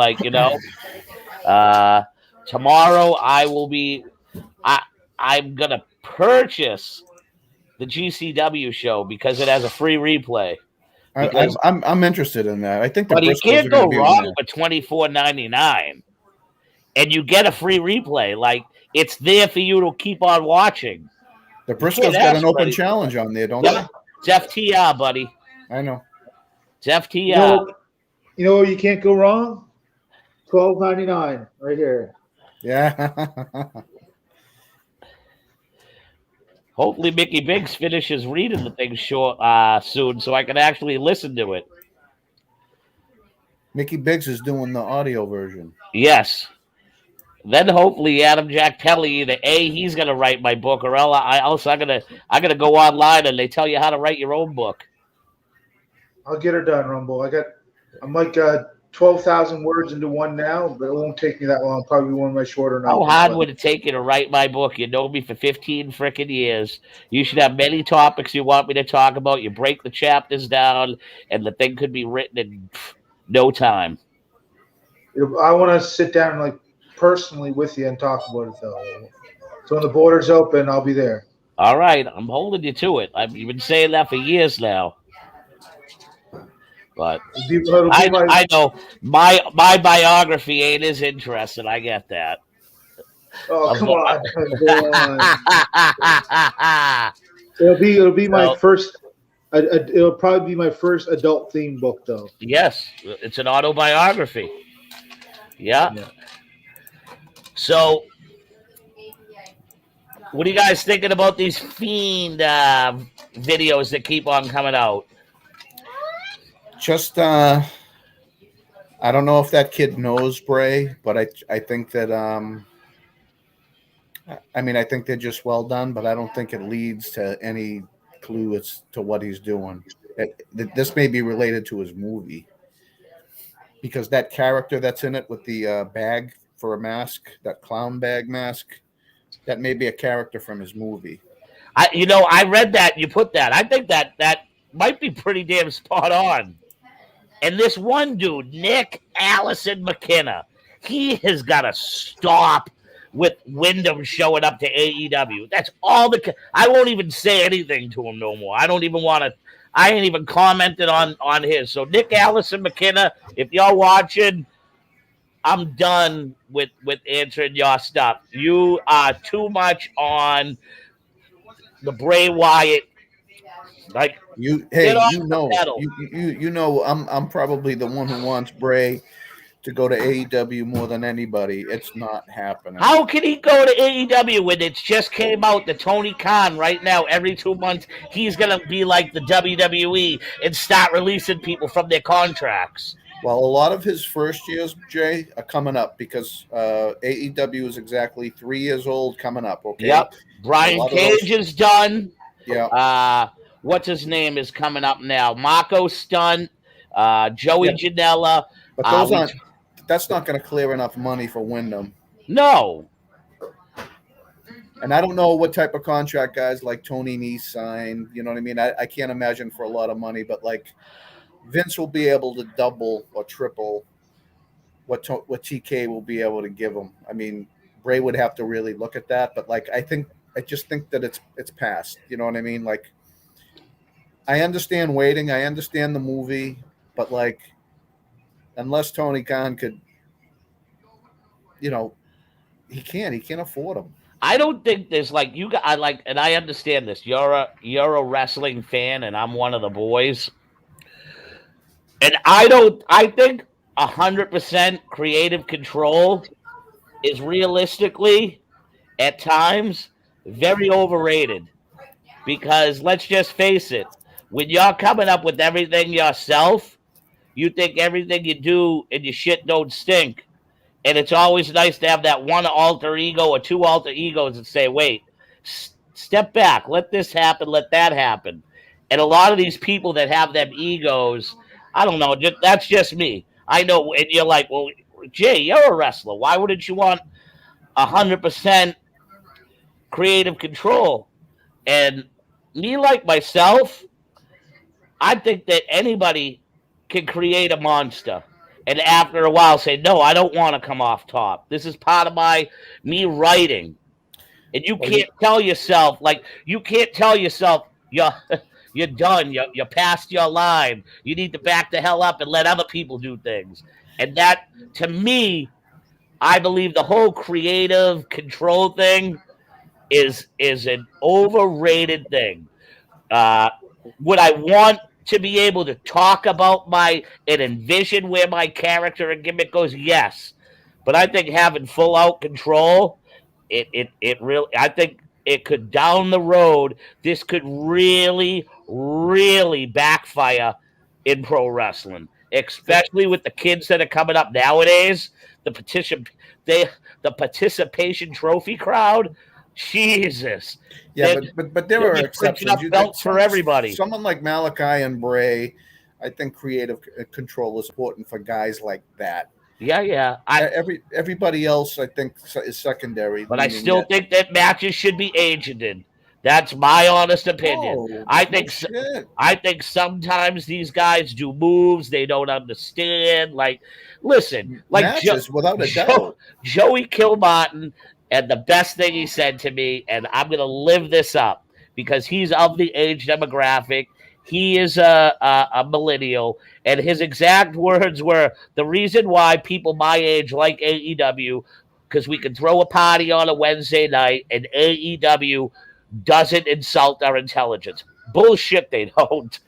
Tomorrow I will be I'm going to purchase the GCW show because it has a free replay. I'm interested in that. I think but you can't go wrong with $24.99, and you get a free replay. Like, it's there for you to keep on watching. The Briscoes got an open challenge on there, don't they? It's FTR, buddy. I know. It's FTR. You know where you can't go wrong? $12.99 right here. Yeah. Hopefully Mickey Biggs finishes reading the thing soon so I can actually listen to it. Mickey Biggs is doing the audio version. Yes. Then hopefully Adam Jack Pelly, either he's gonna write my book, or else I'm gonna go online and they tell you how to write your own book. I'll get her done, Rumble. I'm like 12,000 words into one now, but it won't take me that long. Probably one of my shorter novels. How hard would it take you to write my book? You know me for 15 freaking years. You should have many topics you want me to talk about. You break the chapters down, and the thing could be written in no time. I want to sit down personally with you and talk about it, though. So when the border's open, I'll be there. All right. I'm holding you to it. You've been saying that for years now. But I know my biography ain't as interesting. I get that. Oh, come on. It'll be my first. It'll probably be my first adult themed book, though. Yes, it's an autobiography. Yeah. So, what are you guys thinking about these Fiend videos that keep on coming out? Just, I don't know if that kid knows Bray, but I think that, I think they're just well done, but I don't think it leads to any clue as to what he's doing. This may be related to his movie, because that character that's in it with the bag for a mask, that clown bag mask, that may be a character from his movie. I read that. You put that. I think that might be pretty damn spot on. And this one dude, Nick Allison McKenna, he has got to stop with Wyndham showing up to AEW. That's all I won't even say anything to him no more. I don't even want to. I ain't even commented on his. So Nick Allison McKenna, if y'all watching, I'm done with answering your stuff. You are too much on the Bray Wyatt Like, You get off you the know pedal. you know I'm probably the one who wants Bray to go to AEW more than anybody. It's not happening. How can he go to AEW when it just came out that Tony Khan right now, every 2 months, he's going to be like the WWE and start releasing people from their contracts? Well, a lot of his first years, Jay, are coming up because AEW is exactly 3 years old coming up. Okay. Yep. A Brian lot of Cage those. is done. Yeah. What's his name is coming up now? Marco Stunt, Joey Yeah. Janela. But those aren't. That's not going to clear enough money for Wyndham. No. And I don't know what type of contract guys like Tony Nese sign. You know what I mean? I can't imagine for a lot of money, but like Vince will be able to double or triple what TK will be able to give him. I mean, Bray would have to really look at that, but like I just think that it's past. You know what I mean? Like I understand waiting, I understand the movie, but like unless Tony Khan could, you know, he can't afford him. I don't think there's like you got. I like, and I understand this. You're a wrestling fan, and I'm one of the boys. And I don't. I think 100% creative control is realistically at times very overrated. Because let's just face it, when you're coming up with everything yourself, you think everything you do and your shit don't stink. And it's always nice to have that one alter ego or two alter egos that say, wait, step back, let this happen, let that happen. And a lot of these people that have them egos, I don't know, that's just me. I know, and you're like, well, Jay, you're a wrestler. Why wouldn't you want 100% creative control? And me, like myself, I think that anybody can create a monster. And after a while say, no, I don't want to come off top. This is part of me writing. And you can't tell yourself, you're done. You're past your line. You need to back the hell up and let other people do things. And that, to me, I believe the whole creative control thing is an overrated thing. Would I want to be able to talk about and envision where my character and gimmick goes? Yes. But I think having full out control, it really, I think it could down the road, this could really, really backfire in pro wrestling, especially with the kids that are coming up nowadays. The participation trophy crowd, Jesus. Yeah, but there are exceptions. Belts for everybody. Someone like Malachi and Bray, I think creative control is important for guys like that. Yeah. Everybody else, I think, is secondary. But I still think that matches should be agented. That's my honest opinion. Oh, I think sometimes these guys do moves they don't understand. Like, listen, like matches, without a doubt. Joey Kilmartin, and the best thing he said to me, and I'm going to live this up because he's of the age demographic. He is a millennial, and his exact words were, the reason why people my age like AEW, because we can throw a party on a Wednesday night, and AEW doesn't insult our intelligence. Bullshit, they don't.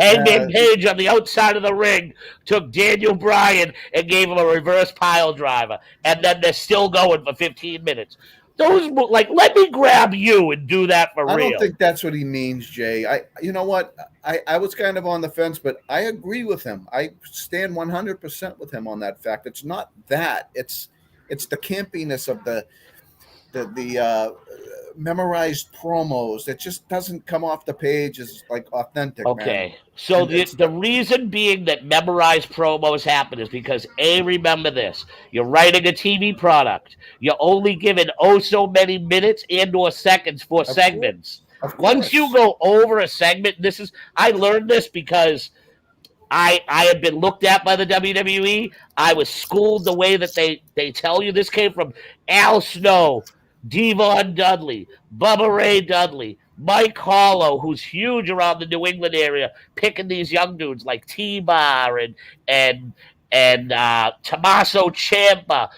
Hangman Page on the outside of the ring took Daniel Bryan and gave him a reverse pile driver, and then they're still going for 15 minutes. Those, like, let me grab you and do that for real. I don't think that's what he means, Jay. You know what? I was kind of on the fence, but I agree with him. I stand 100% with him on that fact. It's not that. It's the campiness of the memorized promos. It just doesn't come off the page as like authentic. Okay, man. So the reason being that memorized promos happen is because remember this: you're writing a TV product. You're only given so many minutes and/or seconds for segments. Once you go over a segment, I learned this because I had been looked at by the WWE. I was schooled the way that they tell you. This came from Al Snow, Devon Dudley, Bubba Ray Dudley, Mike Hollow, who's huge around the New England area, picking these young dudes like T-Bar and Tommaso Ciampa.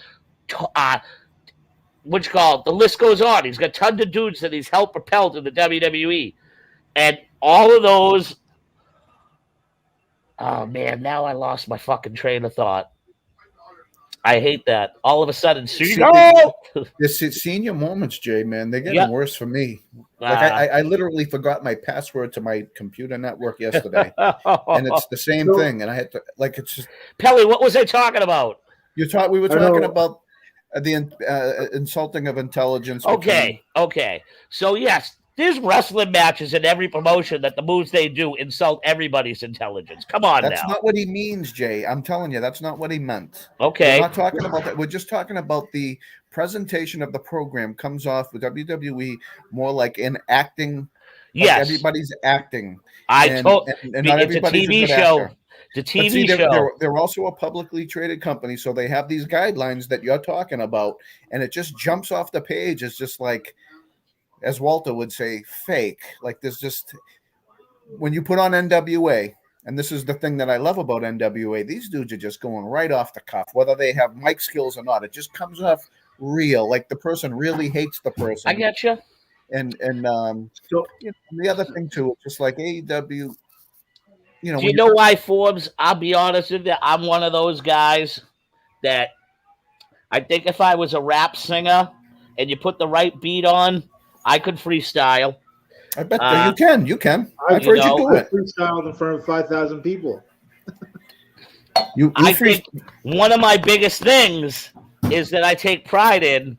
The list goes on. He's got tons of dudes that he's helped propel to the WWE. And all of those. Oh man, now I lost my fucking train of thought. I hate that. All of a sudden, This senior moments, Jay, man, they're getting Yep. worse for me. Like I literally forgot my password to my computer network yesterday, and it's the same thing. And I had to it's just Pelly. What was I talking about? we were talking about the insulting of intelligence. Okay. So yes, there's wrestling matches in every promotion that the moves they do insult everybody's intelligence. Come on, That's now. not what he means, Jay. I'm telling you, that's not what he meant. Okay. We're not talking about that. We're just talking about the presentation of the program comes off with WWE more like in acting. Yes. Everybody's acting. And not everybody's a TV a good show. Actor. The TV show. They're also a publicly traded company, so they have these guidelines that you're talking about, and it just jumps off the page. It's just like, as Walter would say, fake. Like there's just when you put on NWA, and this is the thing that I love about NWA, these dudes are just going right off the cuff, whether they have mic skills or not. It just comes off real, like the person really hates the person. I get you. And so the other thing too, it's just like AEW. Do you know why, Forbes? I'll be honest with you. I'm one of those guys that I think if I was a rap singer and you put the right beat on, I could freestyle. I bet you can. You can. I've heard you do it. Freestyled in front of 5,000 people. I think one of my biggest things is that I take pride in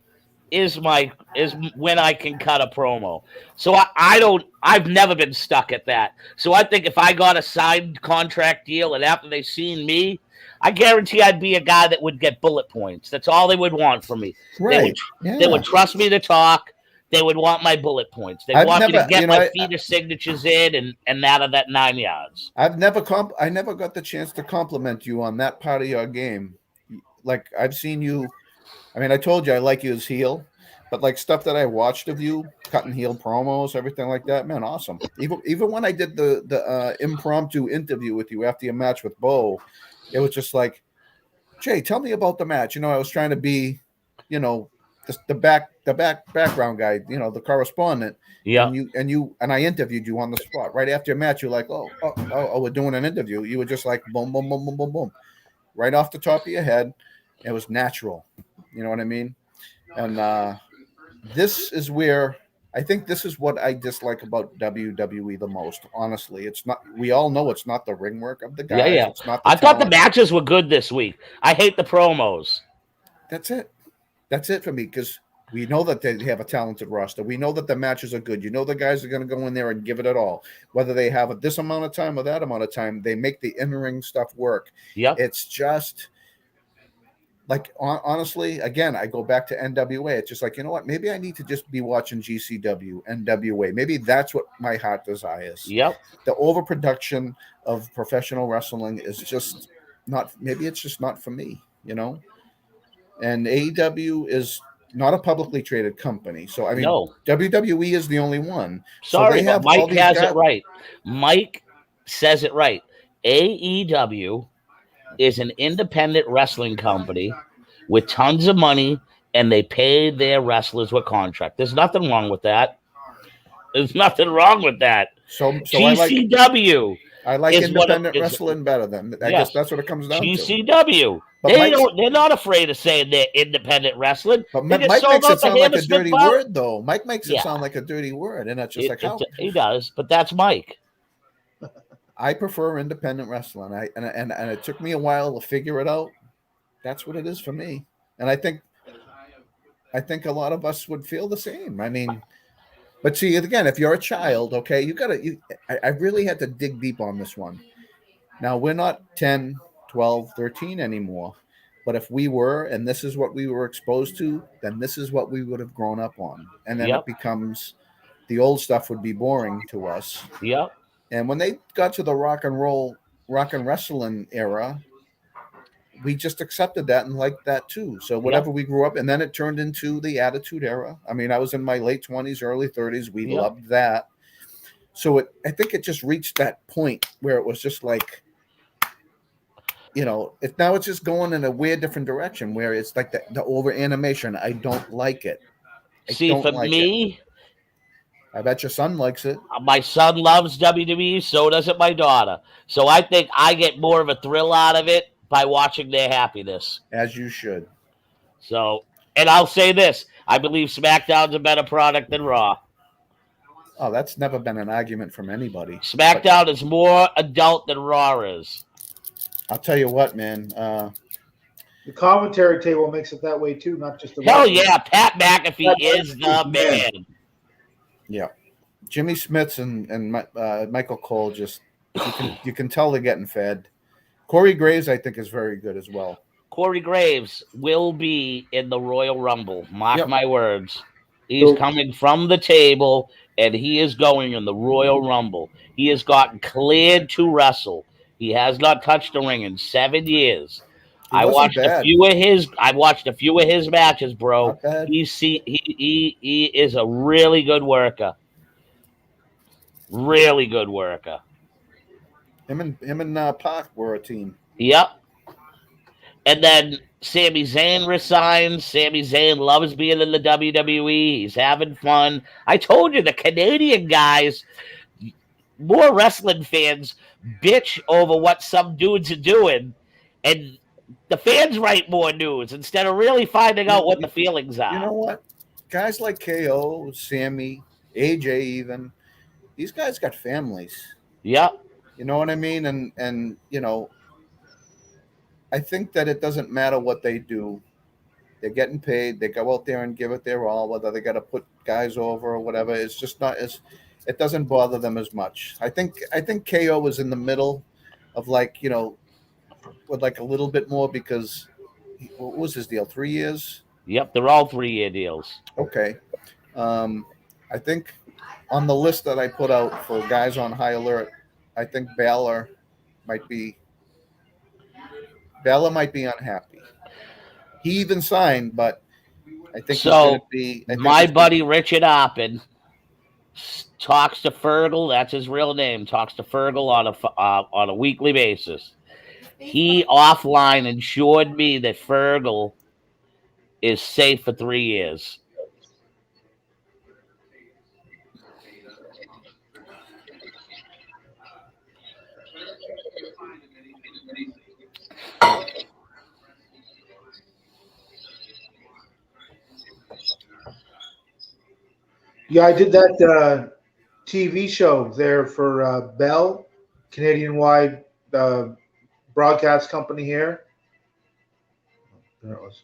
is when I can cut a promo. So I've never been stuck at that. So I think if I got a signed contract deal and after they seen me, I guarantee I'd be a guy that would get bullet points. That's all they would want from me. Right. They would trust me to talk. They would want my bullet points. They want me to get my feeder signatures in and out of that 9 yards. I never got the chance to compliment you on that part of your game. Like I've seen you. I mean, I told you I like you as heel, but like stuff that I watched of you, cutting heel promos, everything like that, man, awesome. Even when I did the impromptu interview with you after your match with Bo, it was just like, Jay, tell me about the match. I was trying to be, the background guy, the correspondent. Yeah. And I interviewed you on the spot right after your match. You're like, oh, we're doing an interview. You were just like, boom, boom, boom, boom, boom, boom, right off the top of your head. It was natural. You know what I mean? And this is where I think this is what I dislike about WWE the most. Honestly, it's not. We all know it's not the ring work of the guys. Yeah. It's not. I thought the matches were good this week. I hate the promos. That's it. That's it for me because we know that they have a talented roster. We know that the matches are good. The guys are going to go in there and give it at all. Whether they have this amount of time or that amount of time, they make the in-ring stuff work. Yeah. It's just like, honestly, again, I go back to NWA. It's just like, you know what? Maybe I need to just be watching GCW, NWA. Maybe that's what my heart desires. Yep. The overproduction of professional wrestling is just not, maybe it's just not for me, And AEW is not a publicly traded company. So, I mean, WWE is the only one. Sorry, so but Mike has it right. Mike says it right. AEW is an independent wrestling company with tons of money, and they pay their wrestlers with contract. There's nothing wrong with that. There's nothing wrong with that. So GCW. I like independent wrestling better than I guess that's what it comes down to. GCW. They're not afraid of saying they're independent wrestling. But Mike makes it sound like a dirty word, though. Mike makes it sound like a dirty word, and that's just how he does. But that's Mike. I prefer independent wrestling. And it took me a while to figure it out. That's what it is for me. And I think a lot of us would feel the same. I mean, but see, again, if you're a child, okay, I really had to dig deep on this one. Now, we're not 10, 12, 13 anymore. But if we were, and this is what we were exposed to, then this is what we would have grown up on. And then it becomes, the old stuff would be boring to us. Yep. And when they got to the rock and wrestling era, we just accepted that and liked that too. So whatever we grew up, and then it turned into the Attitude Era. I mean, I was in my late 20s, early 30s. We loved that. So I think it just reached that point where it was just like, now it's just going in a weird different direction where it's like the over animation. I don't like it. For me, I bet your son likes it. My son loves WWE, so does my daughter. So I think I get more of a thrill out of it by watching their happiness. As you should. So, and I'll say this: I believe SmackDown's a better product than Raw. Oh, that's never been an argument from anybody. SmackDown is more adult than Raw is. I'll tell you what, man. The commentary table makes it that way too, not just the Hell wrestling. yeah, Pat McAfee is the man. Yeah, Jimmy Smits and Michael Cole just you can tell they're getting fed. Corey Graves, I think, is very good as well. Corey Graves will be in the Royal Rumble. Mark Yep. my words. He's coming from the table, and he is going in the Royal Rumble. He has gotten cleared to wrestle. He has not touched the ring in 7 years. I watched a few of his matches, bro. Not bad. He is a really good worker. Really good worker. Him and Pac were a team. Yep. And then Sami Zayn resigns. Sami Zayn loves being in the WWE. He's having fun. I told you, the Canadian guys, more wrestling fans bitch over what some dudes are doing, and the fans write more news instead of really finding out what the feelings are. You know what? Guys like KO, Sammy, AJ even, these guys got families. Yep. You know what I mean? And you know, I think that it doesn't matter what they do. They're getting paid. They go out there and give it their all, whether they got to put guys over or whatever. It's just not as it doesn't bother them as much. I think KO was in the middle of like, you know, with like a little bit more because what was his deal? 3 years? Yep, they're all 3-year deals. Okay. I think on the list that I put out for guys on high alert, I think Balor might be unhappy. He even signed, but I think so. He's my buddy Richard Oppen talks to Fergal. That's his real name. Talks to Fergal on a weekly basis. He offline assured me that Fergal is safe for 3 years. Yeah, I did that TV show there for Bell, Canadian-wide broadcast company here. There it was.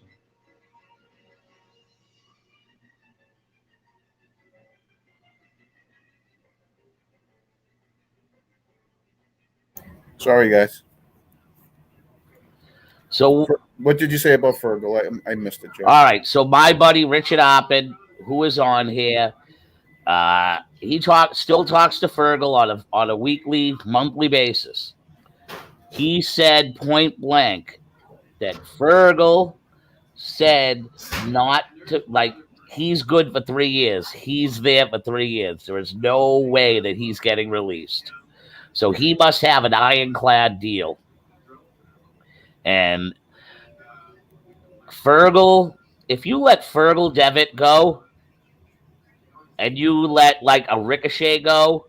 Sorry, guys. So what did you say about Fergal? I missed it, Joe. All right. So my buddy Richard Oppen, who is on here, he still talks to Fergal on a weekly, monthly basis. He said point blank that Fergal said not to, like, he's good for 3 years. He's there for 3 years. There is no way that he's getting released. So he must have an ironclad deal. And Fergal, if you let Fergal Devitt go and you let like a Ricochet go,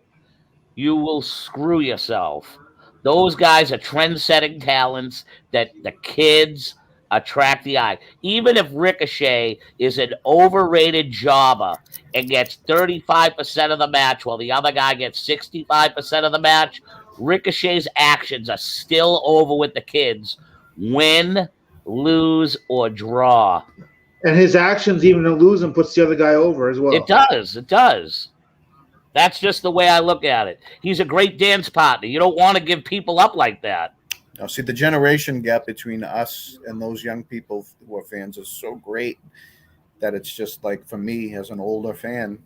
you will screw yourself. Those guys are trend-setting talents that the kids attract the eye. Even if Ricochet is an overrated jobber and gets 35% of the match while the other guy gets 65% of the match, Ricochet's actions are still over with the kids. Win, lose, or draw. And his actions, even to lose him, puts the other guy over as well. It does. It does. That's just the way I look at it. He's a great dance partner. You don't want to give people up like that. Now, see, the generation gap between us and those young people who are fans is so great that it's just like, for me as an older fan,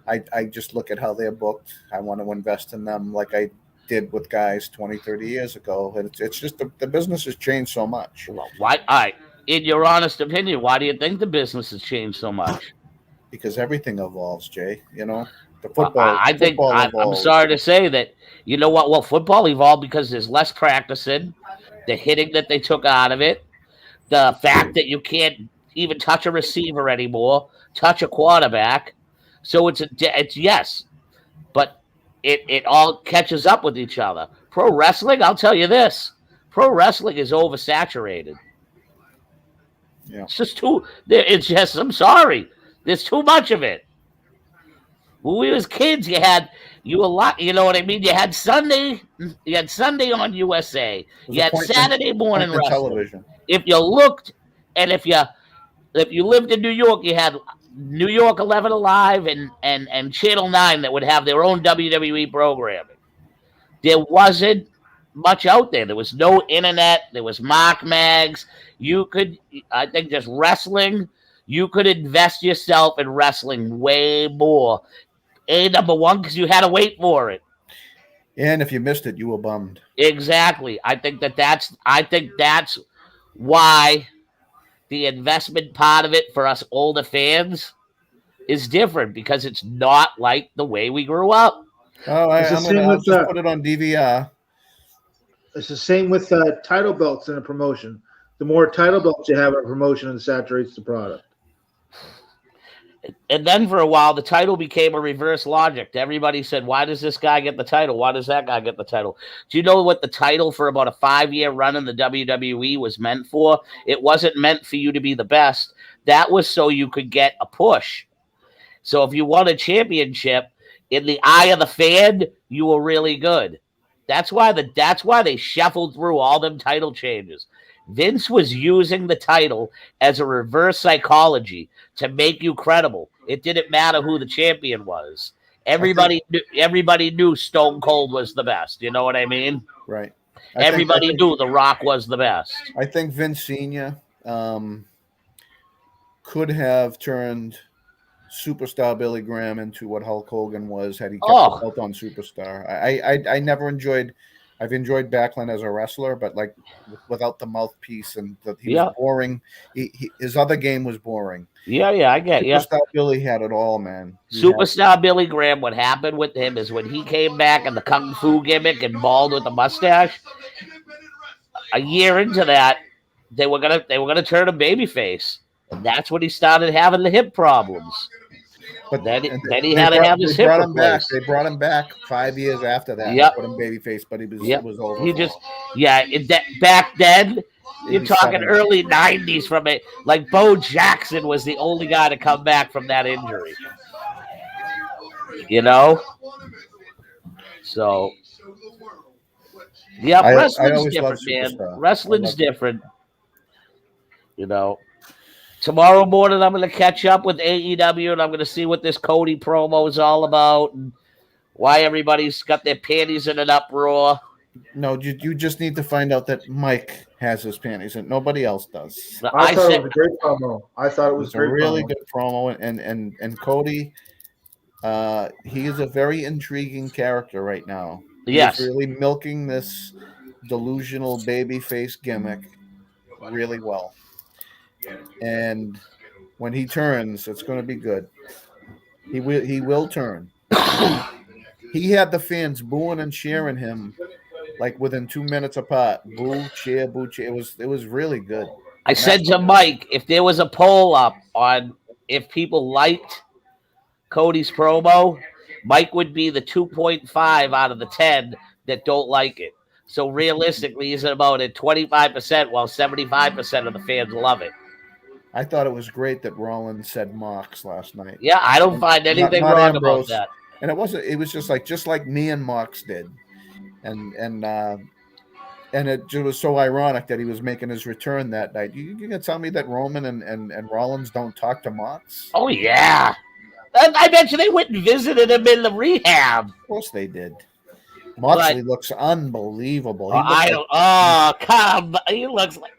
I just look at how they're booked. I want to invest in them like I did with guys 20, 30 years ago. And it's just the business has changed so much. Well, why? All right. In your honest opinion, why do you think the business has changed so much? Because everything evolves, Jay. You know, the football. I think I'm sorry to say that. You know what? Well, football evolved because there's less practicing, the hitting that they took out of it, the fact that you can't even touch a receiver anymore, touch a quarterback. So it's yes, but it all catches up with each other. Pro wrestling, I'll tell you this: pro wrestling is oversaturated. Yeah. It's just too. It's just. I'm sorry. There's too much of it. When we was kids, you a lot. You know what I mean? You had Sunday. You had Sunday on USA. It was You had Saturday morning appointment wrestling. television. If you looked, and if you lived in New York, you had New York 11 Alive and Channel 9 that would have their own WWE programming. There wasn't much out there. There was no internet. There was Mark Mags. You could, I think, just wrestling. You could invest yourself in wrestling way more. Number one, because you had to wait for it. And if you missed it, you were bummed. Exactly. I think that's why the investment part of it for us older fans is different, because it's not like the way we grew up. Oh, I'll just put it on DVR. It's the same with title belts in a promotion. The more title belts you have in a promotion, it saturates the product. And then for a while, the title became a reverse logic. Everybody said, why does this guy get the title? Why does that guy get the title? Do you know what the title for about a 5-year run in the WWE was meant for? It wasn't meant for you to be the best. That was so you could get a push. So if you won a championship, in the eye of the fan, you were really good. That's why they shuffled through all them title changes. Vince was using the title as a reverse psychology to make you credible. It didn't matter who the champion was. Everybody knew Stone Cold was the best. You know what I mean? Right. Everybody knew The Rock was the best. I think Vince Sr. Could have turned Superstar Billy Graham into what Hulk Hogan was had he kept the belt on Superstar. I never enjoyed. I've enjoyed Backlund as a wrestler, but like without the mouthpiece, and he was boring. His other game was boring. Yeah, I get you. Superstar Billy had it all, man. Superstar Billy Graham, what happened with him is when he came back in the Kung Fu gimmick and bald with the mustache, a year into that, they were gonna turn him babyface. And that's when he started having the hip problems. But then he had to have his hip replaced. They brought him back 5 years after that. Yep. Put him babyface, but it was over. Back then, you're talking early 90s from it. Like Bo Jackson was the only guy to come back from that injury. You know? So, yeah, wrestling's different, man. Wrestling's different. You know? Tomorrow morning, I'm going to catch up with AEW, and I'm going to see what this Cody promo is all about and why everybody's got their panties in an uproar. No, you just need to find out that Mike has his panties and nobody else does. I thought it was a great promo. I thought it was a really good promo, and Cody, he is a very intriguing character right now. Yes, he's really milking this delusional babyface gimmick really well. And when he turns, it's going to be good. He will turn. He had the fans booing and cheering him like within 2 minutes apart. Boo, cheer, boo, cheer. It was really good. I said to Mike, if there was a poll up on if people liked Cody's promo, Mike would be the 2.5 out of the 10 that don't like it. So realistically, he's about at 25%, while 75% of the fans love it. I thought it was great that Rollins said Mox last night. Yeah, I don't find anything not wrong Ambrose. about that. And it was just like me and Mox did. And it just was so ironic that he was making his return that night. You gonna tell me that Roman and Rollins don't talk to Mox? Oh yeah. I bet you they went and visited him in the rehab. Of course they did. Moxley looks unbelievable. He looks like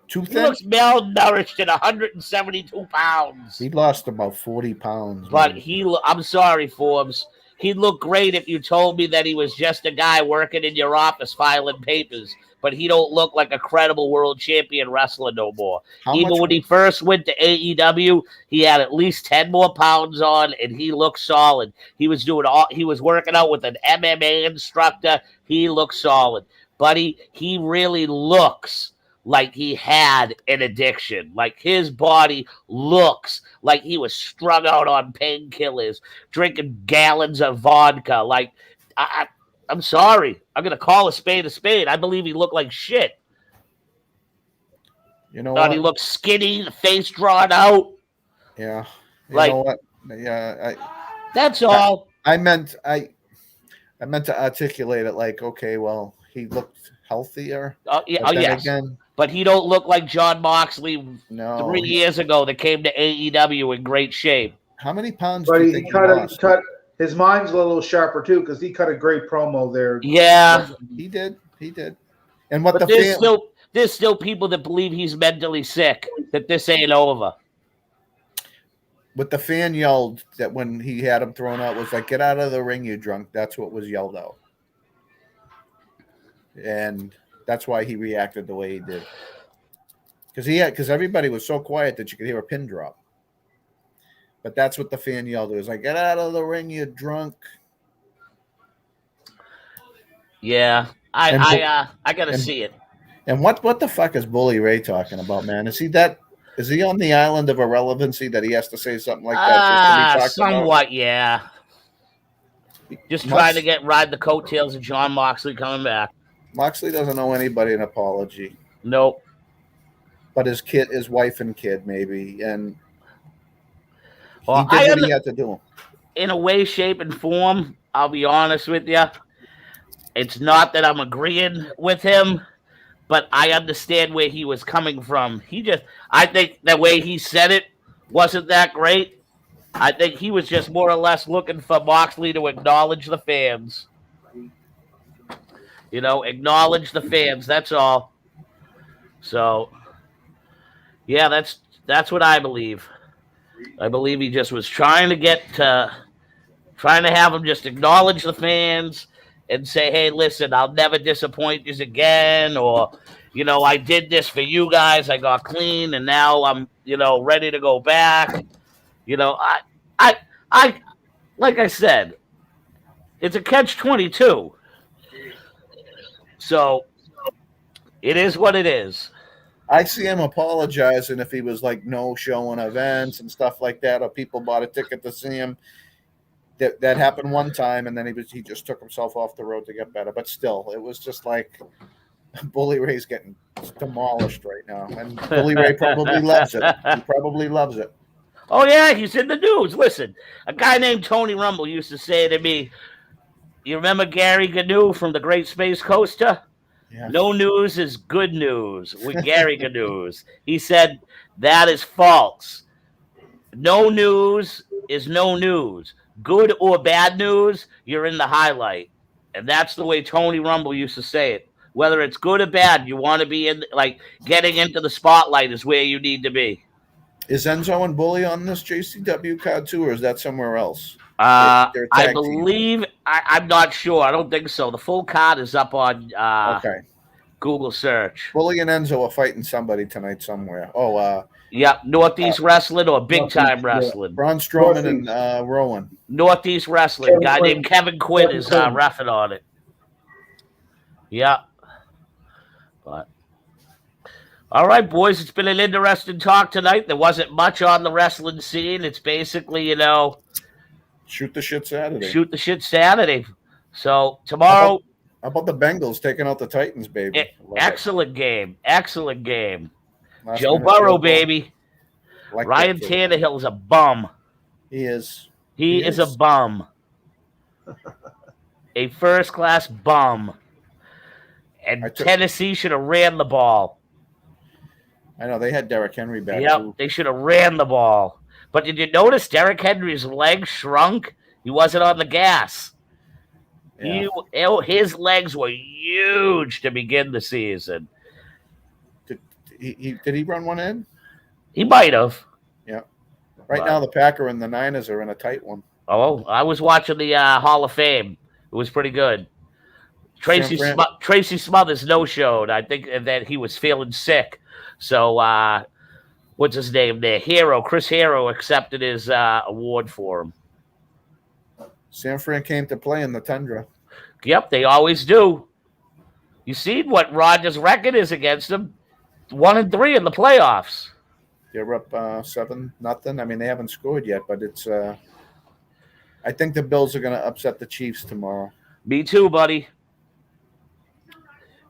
too thin. He looks malnourished at 172 pounds. He lost about 40 pounds. But I'm sorry, Forbes. He'd look great if you told me that he was just a guy working in your office filing papers. But he don't look like a credible world champion wrestler no more. Even when he first went to AEW, he had at least 10 more pounds on, and he looked solid. He was working out with an MMA instructor. He looked solid. Buddy, he really looks like he had an addiction. Like his body looks like he was strung out on painkillers, drinking gallons of vodka. Like I'm sorry, I'm gonna call a spade a spade. I believe he looked like shit. You know Thought what? he looked skinny, the face drawn out. Yeah. You Like, know what? Yeah, that's all. I meant to articulate it like, okay, well, he looked healthier. Yeah, But then yes. again, But he don't look like John Moxley no. 3 years ago that came to AEW in great shape. How many pounds But do you he think he cut lost? his mind's a little sharper too because he cut a great promo there. Yeah, He did. And what but the there's still people that believe he's mentally sick, that this ain't over. what the fan yelled that when he had him thrown out was like, "Get out of the ring, you drunk." That's what was yelled out, and that's why he reacted the way he did. Because everybody was so quiet that you could hear a pin drop. But that's what the fan yelled. It was like, "Get out of the ring, you drunk." Yeah, I gotta see it. And what the fuck is Bully Ray talking about, man? Is he on the island of irrelevancy that he has to say something like that just to be talked somewhat, about? yeah. Just trying to ride the coattails of John Moxley coming back. Moxley doesn't owe anybody an apology. Nope. But his wife and kid, maybe, and well, he did what he had to do. In a way, shape, and form, I'll be honest with you. It's not that I'm agreeing with him, but I understand where he was coming from. I think the way he said it wasn't that great. I think he was just more or less looking for Moxley to acknowledge the fans. Acknowledge the fans. That's all. So, yeah, that's what I believe. I believe he just was trying to have them just acknowledge the fans and say, hey, listen, I'll never disappoint you again. Or, I did this for you guys. I got clean and now I'm, ready to go back. I like I said, it's a catch-22. So it is what it is. I see him apologizing if he was like no showing events and stuff like that, or people bought a ticket to see him. That happened one time, and then he just took himself off the road to get better. But still, it was just like Bully Ray's getting demolished right now, and Bully Ray probably loves it. He probably loves it. Oh yeah, he's in the news. Listen, a guy named Tony Rumble used to say to me, "You remember Gary Gnu from the Great Space Coaster? Yeah. No news is good news with Gary Gnu." He said that is false. No news is no news. Good or bad news, you're in the highlight. And that's the way Tony Rumble used to say it. Whether it's good or bad, you want to be in, like, getting into the spotlight is where you need to be. Is Enzo and Bully on this JCW card too, or is that somewhere else? They're I believe, I'm not sure. I don't think so. The full card is up on Google search. Bully and Enzo are fighting somebody tonight somewhere. Yeah, Northeast Wrestling or Big Time Wrestling. Yeah. Braun Strowman and Rowan. Northeast Wrestling. Guy named Kevin Quinn is reffing on it. Yeah. But all right, boys, it's been an interesting talk tonight. There wasn't much on the wrestling scene. It's basically, shoot the shit Saturday. Shoot the shit Saturday. So tomorrow. How about the Bengals taking out the Titans, baby? Excellent game. Excellent game. Joe Burrow, baby. Ryan Tannehill's a bum. He is. He is a bum. A first-class bum. And Tennessee should have ran the ball. I know. They had Derrick Henry back. Yep, they should have ran the ball. But did you notice Derrick Henry's legs shrunk? He wasn't on the gas. Yeah. His legs were huge to begin the season. Did he run one in? He might have. Yeah. Right now, the Packers and the Niners are in a tight one. Oh, I was watching the Hall of Fame. It was pretty good. Tracy Smothers no-showed. I think that he was feeling sick. So, what's his name there? Chris Hero accepted his award for him. San Fran came to play in the Tundra. Yep, they always do. You see what Rodgers' record is against him? 1-3 in the playoffs. They're up 7-0. I mean, they haven't scored yet, but it's. I think the Bills are going to upset the Chiefs tomorrow. Me too, buddy.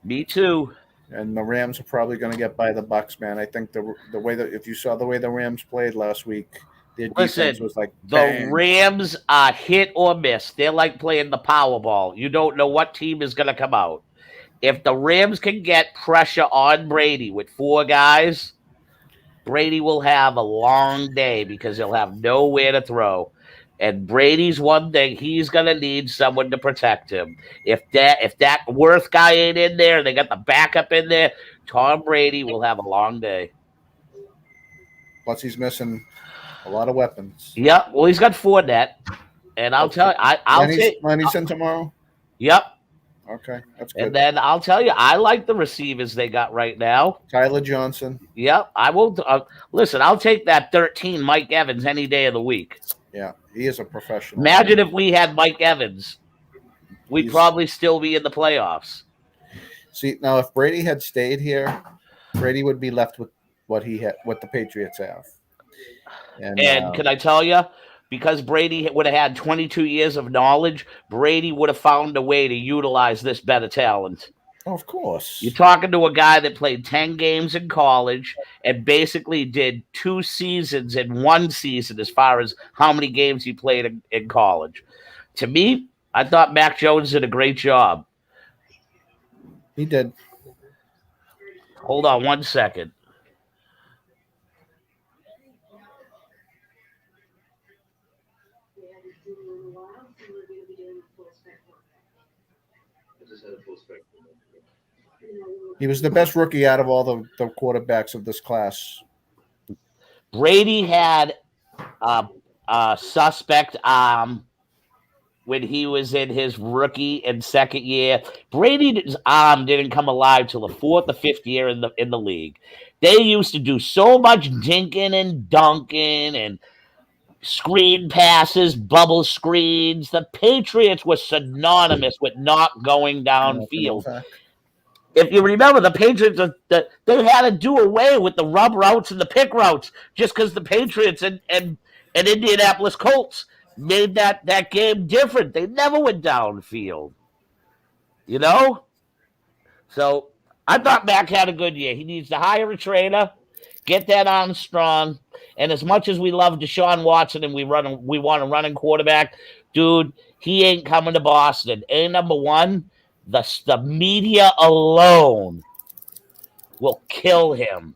Me too. And the Rams are probably going to get by the Bucks, man. I think the way that if you saw the way the Rams played last week, their defense was like the Rams are hit or miss. They're like playing the Powerball. You don't know what team is going to come out. If the Rams can get pressure on Brady with 4 guys, Brady will have a long day because he'll have nowhere to throw. And Brady's one thing, he's going to need someone to protect him. If that Worth guy ain't in there, they got the backup in there, Tom Brady will have a long day. Plus, he's missing a lot of weapons. Yep. Well, he's got Fournette. And I'll tell you, I'll take Lenny's in tomorrow? Yep. Okay, that's good. And then I'll tell you, I like the receivers they got right now. Tyler Johnson. Yep. I will. Listen, I'll take that 13 Mike Evans any day of the week. Yeah, he is a professional. Imagine if we had Mike Evans. We'd probably still be in the playoffs. See, now if Brady had stayed here, Brady would be left with what the Patriots have. And can I tell you, because Brady would have had 22 years of knowledge, Brady would have found a way to utilize this better talent. Oh, of course. You're talking to a guy that played 10 games in college and basically did 2 seasons in 1 season as far as how many games he played in college. To me, I thought Mac Jones did a great job. He did. Hold on 1 second. He was the best rookie out of all the quarterbacks of this class. Brady had a suspect when he was in his rookie and second year. Brady's arm didn't come alive till the 4th or 5th year in the league. They used to do so much dinking and dunking and screen passes, bubble screens. The Patriots were synonymous with not going downfield. If you remember, the Patriots, they had to do away with the rub routes and the pick routes just because the Patriots and Indianapolis Colts made that game different. They never went downfield, you know? So I thought Mac had a good year. He needs to hire a trainer, get that arm strong. And as much as we love Deshaun Watson and we want a running quarterback, dude, he ain't coming to Boston. Number one, the media alone will kill him.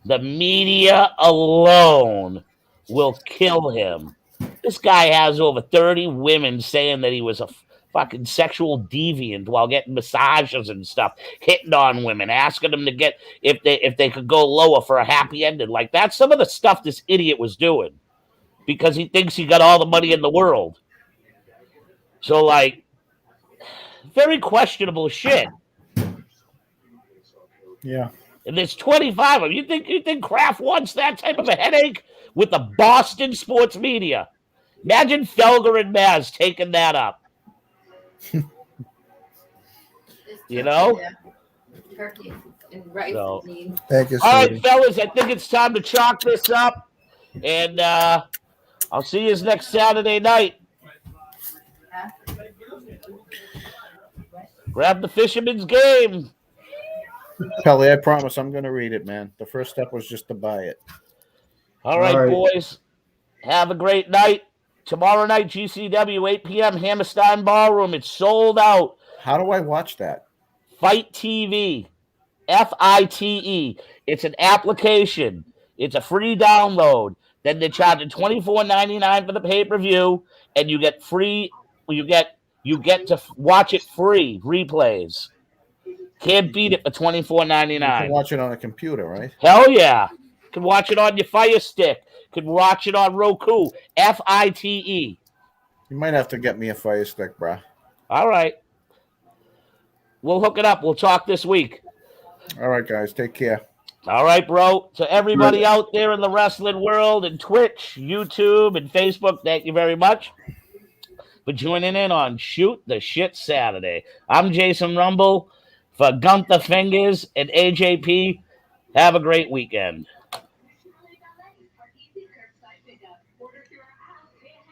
The media alone will kill him. This guy has over 30 women saying that he was a fucking sexual deviant while getting massages and stuff, hitting on women, asking them to get if they could go lower for a happy ending. Like, that's some of the stuff this idiot was doing because he thinks he got all the money in the world. So, like, very questionable shit. Yeah. And there's 25 of them. You think Kraft wants that type of a headache with the Boston sports media? Imagine Felger and Maz taking that up. You know? Turkey and rice. So, thank you. All right, fellas, I think it's time to chalk this up. And I'll see you next Saturday night. Grab the Fisherman's Game. Pelly, I promise I'm going to read it, man. The first step was just to buy it. All right, boys. Have a great night. Tomorrow night, GCW, 8 p.m., Hammerstein Ballroom. It's sold out. How do I watch that? Fight TV. FITE. It's an application. It's a free download. Then they're charging $24.99 for the pay-per-view, and you get free. You get to watch it free. Replays. Can't beat it for $24.99. You can watch it on a computer, right? Hell yeah. You can watch it on your Fire Stick. You can watch it on Roku. FITE. You might have to get me a Fire Stick, bro. All right. We'll hook it up. We'll talk this week. All right, guys. Take care. All right, bro. To everybody out there in the wrestling world and Twitch, YouTube, and Facebook, thank you very much for joining in on Shoot the Shit Saturday. I'm Jason Rumble. For Gunther Fingers and AJP, have a great weekend.